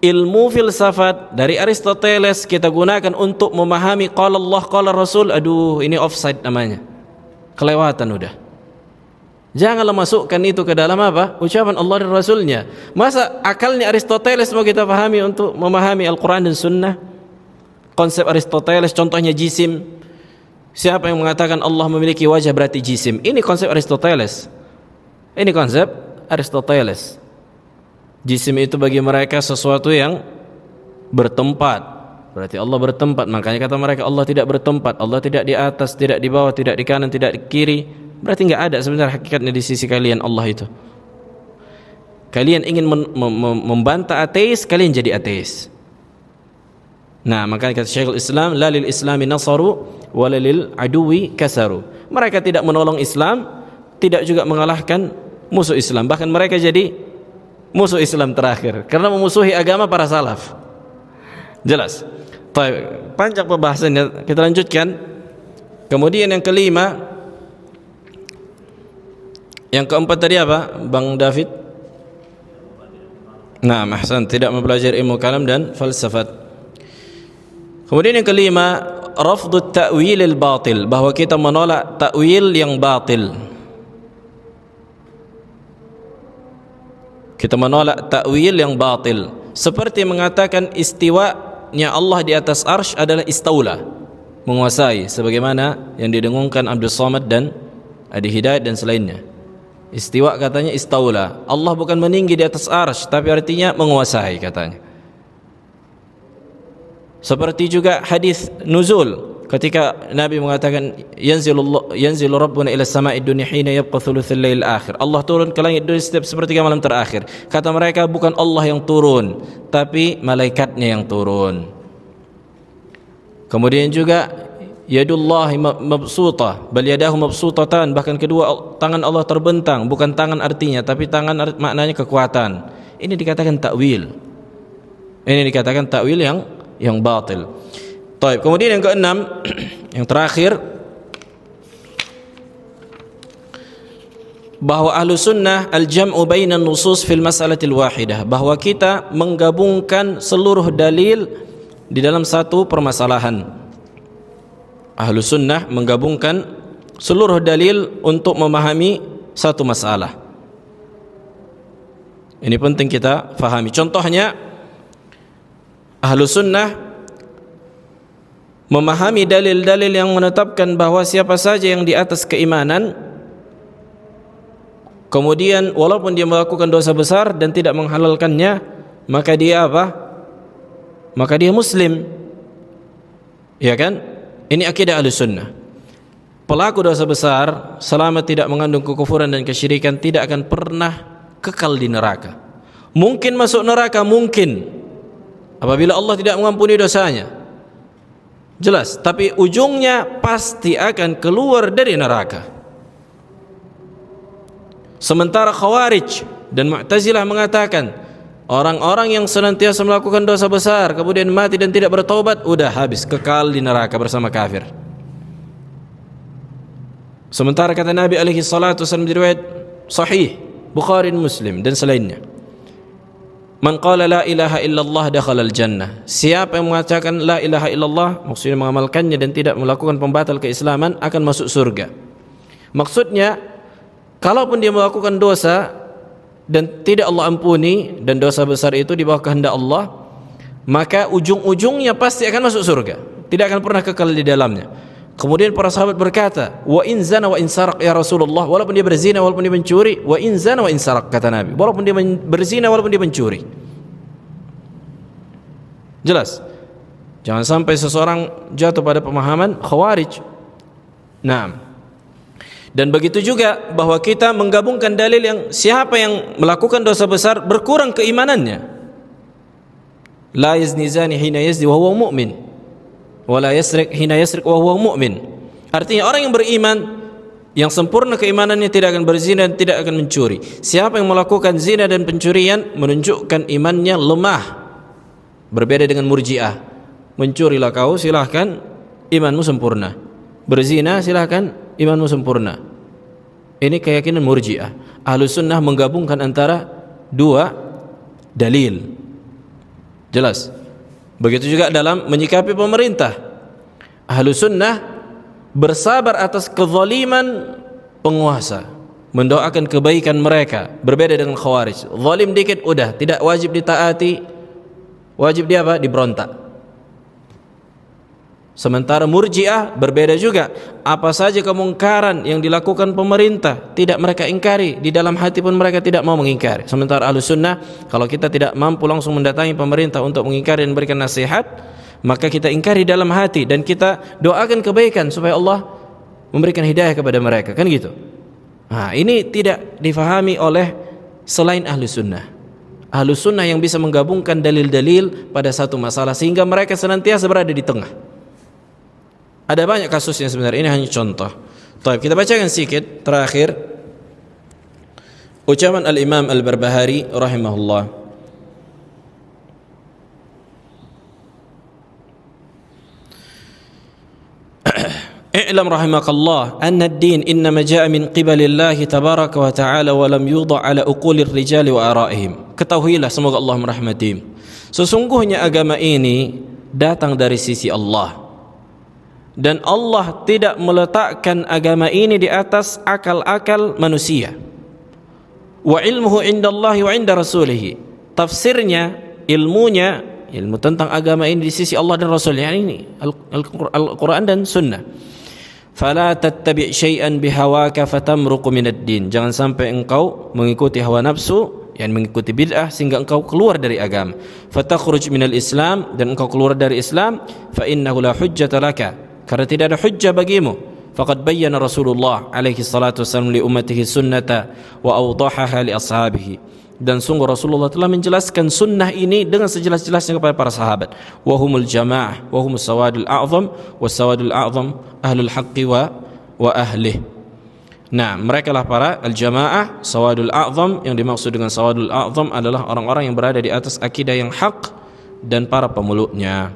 ilmu filsafat dari Aristoteles kita gunakan untuk memahami qala Allah, qala Rasul, aduh, ini offside namanya. Kelewatan udah. Janganlah masukkan itu ke dalam apa? Ucapan Allah dan Rasulnya. Masa akalnya Aristoteles mau kita pahami untuk memahami Al-Quran dan Sunnah? Konsep Aristoteles contohnya jisim. Siapa yang mengatakan Allah memiliki wajah berarti jisim? Ini konsep Aristoteles. Ini konsep Aristoteles. Jisim itu bagi mereka sesuatu yang bertempat. Berarti Allah bertempat. Makanya kata mereka Allah tidak bertempat. Allah tidak di atas, tidak di bawah, tidak di kanan, tidak di kiri. Berarti enggak ada sebenarnya hakikatnya di sisi kalian Allah itu. Kalian ingin membantah ateis, kalian jadi ateis. Nah, makanya kata Syekhul Islam, la lil islami nasaru wa lil aduwi kasaru. Mereka tidak menolong Islam, tidak juga mengalahkan musuh Islam. Bahkan mereka jadi musuh Islam terakhir karena memusuhi agama para salaf. Jelas. Panjang pembahasannya, kita lanjutkan. Kemudian yang kelima, yang keempat tadi apa, Bang David? Nah, ahsan, tidak mempelajari ilmu kalam dan falsafat. Kemudian yang kelima, rafdut ta'wilil batil, bahwa kita menolak ta'wil yang batil. Kita menolak ta'wil yang batil, seperti mengatakan istiwanya Allah di atas arsy adalah istaula, menguasai, sebagaimana yang didengungkan Abdul Somad dan Adi Hidayat dan selainnya. Istiwa katanya istaula, Allah bukan meninggi di atas arsy, tapi artinya menguasai katanya. Seperti juga hadis nuzul, ketika Nabi mengatakan yanzilu rabbuna ila samai dunya hina yabqa thuluthul lail akhir. Allah turun ke langit dunia setiap sepertiga malam terakhir. Kata mereka bukan Allah yang turun, tapi malaikatnya yang turun. Kemudian juga yadullahi mabsutah, bal yadahu mabsutatan, bahkan kedua tangan Allah terbentang, bukan tangan artinya, tapi tangan maknanya kekuatan. Ini dikatakan takwil. Ini dikatakan takwil yang batil. Baik, kemudian yang keenam, yang terakhir, bahwa ahlu sunnah al-jam'u bainan nusus fil mas'alatil wahidah, bahwa kita menggabungkan seluruh dalil di dalam satu permasalahan. Ahlu sunnah menggabungkan seluruh dalil untuk memahami satu masalah. Ini penting kita fahami. Contohnya, ahlu sunnah memahami dalil-dalil yang menetapkan bahwa siapa saja yang di atas keimanan, kemudian walaupun dia melakukan dosa besar dan tidak menghalalkannya, maka dia apa? Maka dia muslim. Ya kan? Ini akidah ahlu sunnah. Pelaku dosa besar selama tidak mengandung kekufuran dan kesyirikan tidak akan pernah kekal di neraka. Mungkin masuk neraka, mungkin, apabila Allah tidak mengampuni dosanya, jelas, tapi ujungnya pasti akan keluar dari neraka. Sementara Khawarij dan Mu'tazilah mengatakan orang-orang yang senantiasa melakukan dosa besar kemudian mati dan tidak bertaubat, udah habis, kekal di neraka bersama kafir. Sementara kata Nabi alaihi salatu wasallam di riwayat sahih Bukhari dan Muslim dan selainnya, man qala la ilaha illallah dakhala al-jannah, siapa yang mengatakan la ilaha illallah, maksudnya mengamalkannya dan tidak melakukan pembatal keislaman, akan masuk surga. Maksudnya, kalaupun dia melakukan dosa dan tidak Allah ampuni, dan dosa besar itu di bawah kehendak Allah, maka ujung-ujungnya pasti akan masuk surga, tidak akan pernah kekal di dalamnya. Kemudian para sahabat berkata, wa in zana wa in saraq ya Rasulullah, walaupun dia berzina, walaupun dia mencuri, wa in zana wa in saraq, kata Nabi, walaupun dia berzina, walaupun dia mencuri. Jelas, jangan sampai seseorang jatuh pada pemahaman Khawarij. Nah, dan begitu juga bahwa kita menggabungkan dalil yang siapa yang melakukan dosa besar berkurang keimanannya. La yazni zani hina yazni wa huwa mu'min, wa la yasrik hina yasrik wa huwa mu'min. Artinya orang yang beriman, yang sempurna keimanannya, tidak akan berzina dan tidak akan mencuri. Siapa yang melakukan zina dan pencurian menunjukkan imannya lemah. Berbeda dengan Murji'ah. Mencurilah kau, silahkan, imanmu sempurna. Berzina, silahkan, imanmu sempurna. Ini keyakinan Murji'ah. Ahlu sunnah menggabungkan antara dua dalil. Jelas. Begitu juga dalam menyikapi pemerintah. Ahlu sunnah bersabar atas kezaliman penguasa, mendoakan kebaikan mereka. Berbeda dengan Khawarij. Zalim dikit udah, tidak wajib ditaati, wajib dia apa? Diberontak. Sementara Murji'ah berbeda juga. Apa saja kemungkaran yang dilakukan pemerintah tidak mereka ingkari, di dalam hati pun mereka tidak mau mengingkari. Sementara Ahlussunnah, kalau kita tidak mampu langsung mendatangi pemerintah untuk mengingkari dan memberikan nasihat, maka kita ingkari dalam hati dan kita doakan kebaikan supaya Allah memberikan hidayah kepada mereka, kan gitu. Nah, ini tidak difahami oleh selain Ahlussunnah. Ahlussunnah yang bisa menggabungkan dalil-dalil pada satu masalah sehingga mereka senantiasa berada di tengah. Ada banyak kasusnya sebenarnya, ini hanya contoh. Baik, kita bacakan sedikit terakhir ucapan Al-Imam Al-Barbahari rahimahullah. I'lam rahimakallah anna ad-din innama jaa min qibalillahi tabaraka wa ta'ala wa lam yudha' ala uqulir rijali wa ara'ihim. Ketahuilah, semoga Allah merahmatimu, sesungguhnya agama ini datang dari sisi Allah, dan Allah tidak meletakkan agama ini di atas akal-akal manusia. Wa ilmuhu indallahi wa inda rasulih. Tafsirnya, ilmu tentang agama ini di sisi Allah dan Rasulnya. Ini Al-Quran dan Sunnah. Fala tattabi' syai'an bihawaka fatamruqu minad din. Jangan sampai engkau mengikuti hawa nafsu, yang mengikuti bid'ah sehingga engkau keluar dari agama. Fatakhruj minal Islam, dan engkau keluar dari Islam. Fa innahu la hujjata laka, karena tidak ada hujjah bagimu. Faqad bayyana Rasulullah alaihi salatu wassalam li ummatihi sunnata wa awdahaha li ashabihi. Dan sungguh Rasulullah telah menjelaskan sunnah ini dengan sejelas-jelasnya kepada para sahabat. Wa humul jamaah wa humus sawadul a'zam was sawadul a'zam ahlul haqqi wa ahlih. Nah, mereka lah para al-jamaah, sawadul a'zam. Yang dimaksud dengan sawadul a'zam adalah orang-orang yang berada di atas akidah yang hak dan para pemeluknya.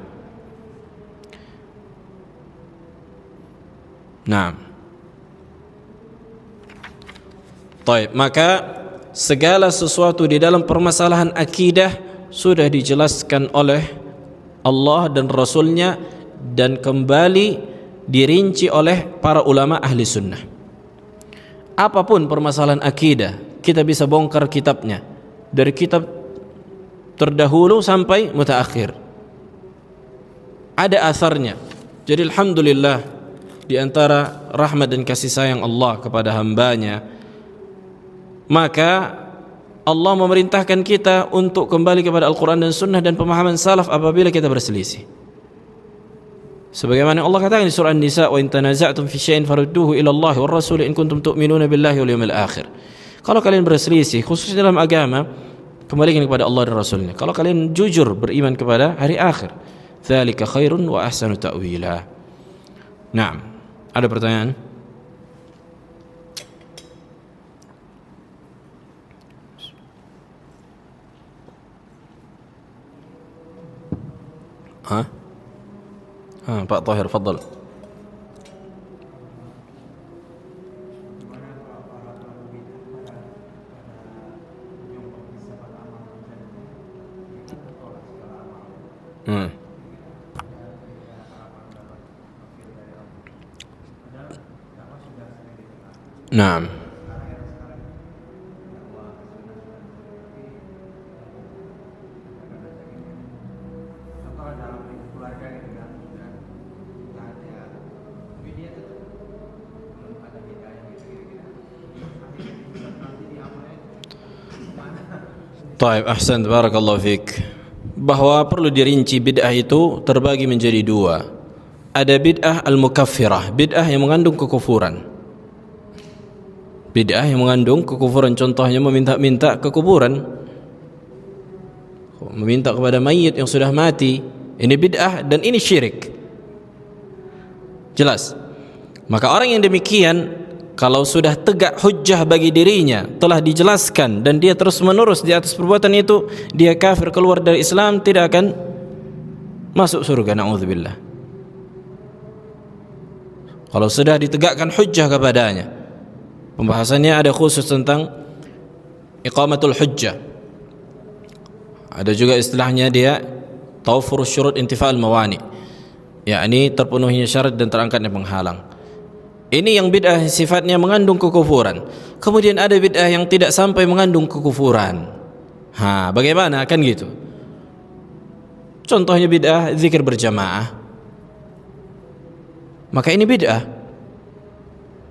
Nah, baik, maka segala sesuatu di dalam permasalahan akidah sudah dijelaskan oleh Allah dan Rasulnya dan kembali dirinci oleh para ulama ahli sunnah. Apapun permasalahan akidah, kita bisa bongkar kitabnya, dari kitab terdahulu sampai mutaakhir, ada asarnya. Jadi alhamdulillah, di antara rahmat dan kasih sayang Allah kepada hambanya, maka Allah memerintahkan kita untuk kembali kepada Al-Quran dan Sunnah dan pemahaman salaf apabila kita berselisih. Sebagaimana Allah katakan di surah An-Nisa, wa in tanaza'tum fi syai'in farudduhu ila Allah war rasul in kuntum tu'minuna billahi wal yawmil akhir. Kalau kalian berselisih khususnya dalam agama, kembalikan kepada Allah dan Rasulnya. Kalau kalian jujur beriman kepada hari akhir, dzalika khairun wa ahsanu ta'wila. Naam. Ada pertanyaan? Pak Tahir, fadhal. Naam. Taib, ahsan, barakallahu fiik. Bahwa perlu dirinci bid'ah itu terbagi menjadi dua. Ada bid'ah al-mukaffirah, bid'ah yang mengandung kekufuran. Bid'ah yang mengandung kekufuran, contohnya meminta-minta ke kuburan, meminta kepada mayit yang sudah mati. Ini bid'ah dan ini syirik. Jelas. Maka orang yang demikian, kalau sudah tegak hujjah bagi dirinya, telah dijelaskan, dan dia terus menerus di atas perbuatan itu, dia kafir, keluar dari Islam, tidak akan masuk surga, na'udzubillah. Kalau sudah ditegakkan hujjah kepadanya. Pembahasannya ada khusus tentang iqamatul hujjah. Ada juga istilahnya dia tawfurus syurut intifa'al mawani, yakni terpenuhinya syarat dan terangkatnya penghalang. Ini yang bid'ah sifatnya mengandung kekufuran. Kemudian ada bid'ah yang tidak sampai mengandung kekufuran. Bagaimana? Kan gitu. Contohnya bid'ah zikir berjamaah. maka ini bid'ah.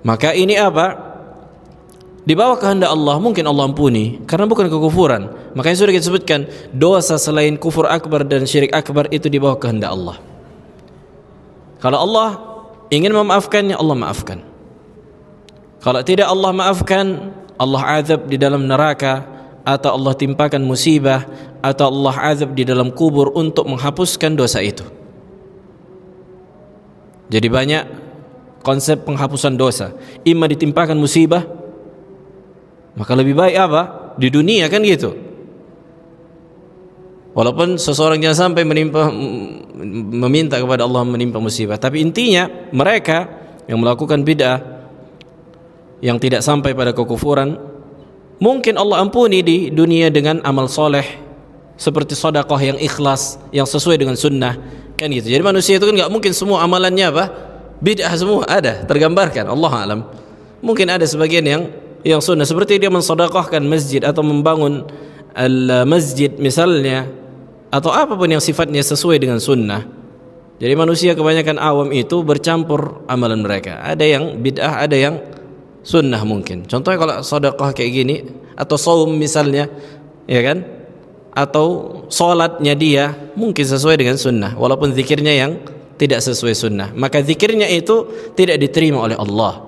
Maka ini apa? Di bawah kehendak Allah, mungkin Allah ampuni karena bukan kekufuran. Makanya sudah kita sebutkan, dosa selain kufur akbar dan syirik akbar itu di bawah kehendak Allah. Kalau Allah ingin memaafkannya, Allah maafkan. Kalau tidak Allah maafkan, Allah azab di dalam neraka, atau Allah timpakan musibah, atau Allah azab di dalam kubur untuk menghapuskan dosa itu. Jadi banyak konsep penghapusan dosa. Imma ditimpakan musibah, maka lebih baik apa? Di dunia kan gitu. Walaupun seseorang jangan sampai meminta kepada Allah menimpa musibah, tapi intinya mereka yang melakukan bid'ah yang tidak sampai pada kekufuran, mungkin Allah ampuni di dunia dengan amal soleh seperti sedekah yang ikhlas, yang sesuai dengan sunnah, kan gitu. Jadi manusia itu kan nggak mungkin semua amalannya apa? Bid'ah semua, ada tergambarkan. Allah alam. Mungkin ada sebagian yang sunnah, seperti dia mensedekahkan masjid atau membangun masjid misalnya, atau apapun yang sifatnya sesuai dengan sunnah. Jadi manusia kebanyakan awam itu bercampur amalan mereka. Ada yang bid'ah, ada yang sunnah mungkin. Contohnya kalau sedekah kayak gini, atau saum misalnya, ya kan? Atau salatnya dia mungkin sesuai dengan sunnah, walaupun zikirnya yang tidak sesuai sunnah, maka zikirnya itu tidak diterima oleh Allah.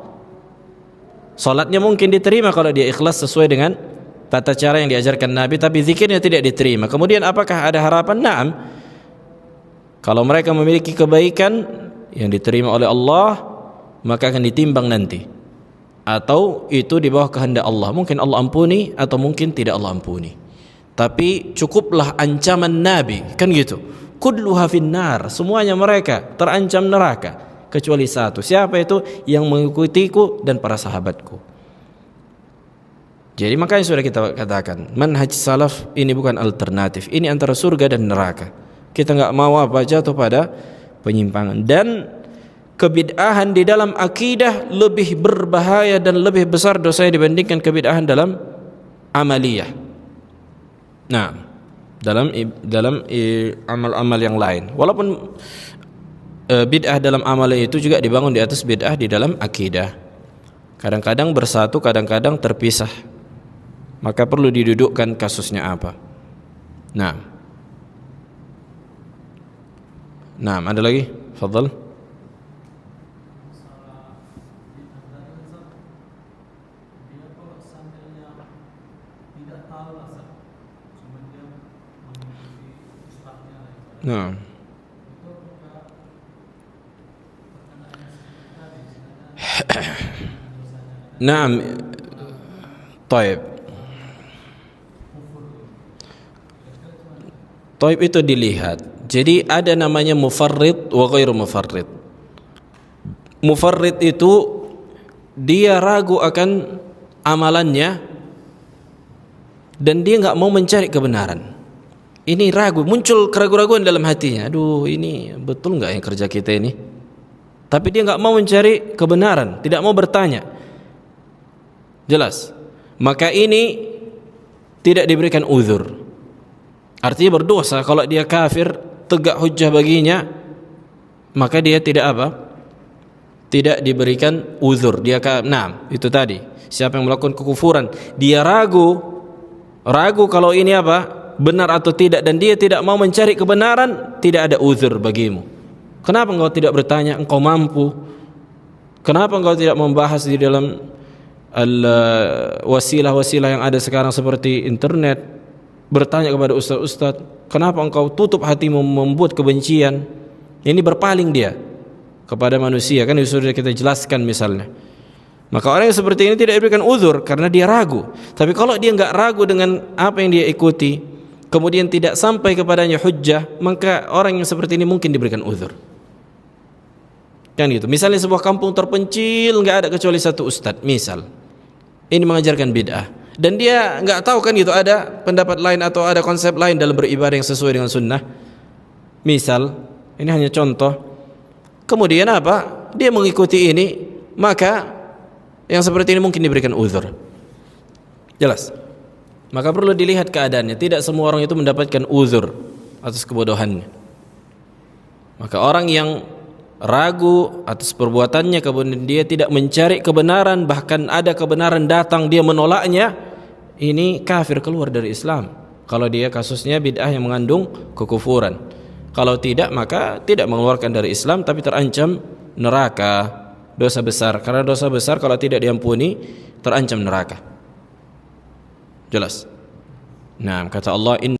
Salatnya mungkin diterima kalau dia ikhlas sesuai dengan tata cara yang diajarkan Nabi, tapi zikirnya tidak diterima. Kemudian apakah ada harapan? Naam. Kalau mereka memiliki kebaikan yang diterima oleh Allah, maka akan ditimbang nanti. Atau itu di bawah kehendak Allah, mungkin Allah ampuni atau mungkin tidak Allah ampuni. Tapi cukuplah ancaman Nabi, kan gitu. Kulluha finnar, semuanya mereka terancam neraka kecuali satu. Siapa itu? Yang mengikutiku dan para sahabatku. Jadi makanya sudah kita katakan, manhaj salaf ini bukan alternatif, ini antara surga dan neraka. Kita nggak mau apa jatuh pada penyimpangan. Dan kebid'ahan di dalam akidah lebih berbahaya dan lebih besar dosanya dibandingkan kebid'ahan dalam amaliyah. Nah, dalam amal-amal yang lain, walaupun bid'ah dalam amaliyah itu juga dibangun di atas bid'ah di dalam akidah. Kadang-kadang bersatu, kadang-kadang terpisah. Maka perlu didudukkan kasusnya apa. Nah, ada lagi? Fadhal. Nah, naam, taib. Taib itu dilihat. Jadi ada namanya mufarrid wa ghairu mufarrid. Mufarrid itu dia ragu akan amalannya dan dia nggak mau mencari kebenaran. Ini ragu, muncul keraguan-raguan dalam hatinya. Aduh, ini betul nggak yang kerja kita ini? Tapi dia nggak mau mencari kebenaran, tidak mau bertanya. Jelas. Maka ini tidak diberikan uzur. Artinya berdosa. Kalau dia kafir, tegak hujjah baginya, maka dia tidak apa? Tidak diberikan uzur. Nah, itu tadi. Siapa yang melakukan kekufuran, dia ragu kalau ini apa? Benar atau tidak, dan dia tidak mau mencari kebenaran, tidak ada uzur bagimu. Kenapa engkau tidak bertanya? Engkau mampu. Kenapa engkau tidak membahas di dalam wasilah-wasilah yang ada sekarang seperti internet? Bertanya kepada ustaz-ustaz. Kenapa engkau tutup hatimu membuat kebencian? Ini berpaling dia kepada manusia, kan sudah kita jelaskan misalnya. Maka orang yang seperti ini tidak diberikan uzur karena dia ragu. Tapi kalau dia enggak ragu dengan apa yang dia ikuti, kemudian tidak sampai kepadanya hujjah, maka orang yang seperti ini mungkin diberikan uzur. Kan gitu. Misalnya sebuah kampung terpencil enggak ada kecuali satu ustaz, misal. Ini mengajarkan bid'ah. Dan dia enggak tahu kan gitu, ada pendapat lain atau ada konsep lain dalam beribadah yang sesuai dengan sunnah. Misal, ini hanya contoh. Kemudian apa? Dia mengikuti ini, maka yang seperti ini mungkin diberikan uzur. Jelas. Maka perlu dilihat keadaannya. Tidak semua orang itu mendapatkan uzur atas kebodohannya. Maka orang yang ragu atas perbuatannya, kemudian dia tidak mencari kebenaran, bahkan ada kebenaran datang dia menolaknya, ini kafir, keluar dari Islam. Kalau dia kasusnya bid'ah yang mengandung kekufuran. Kalau tidak, maka tidak mengeluarkan dari Islam, tapi terancam neraka, dosa besar. Karena dosa besar kalau tidak diampuni terancam neraka. Jelas. Nah, kata Allah,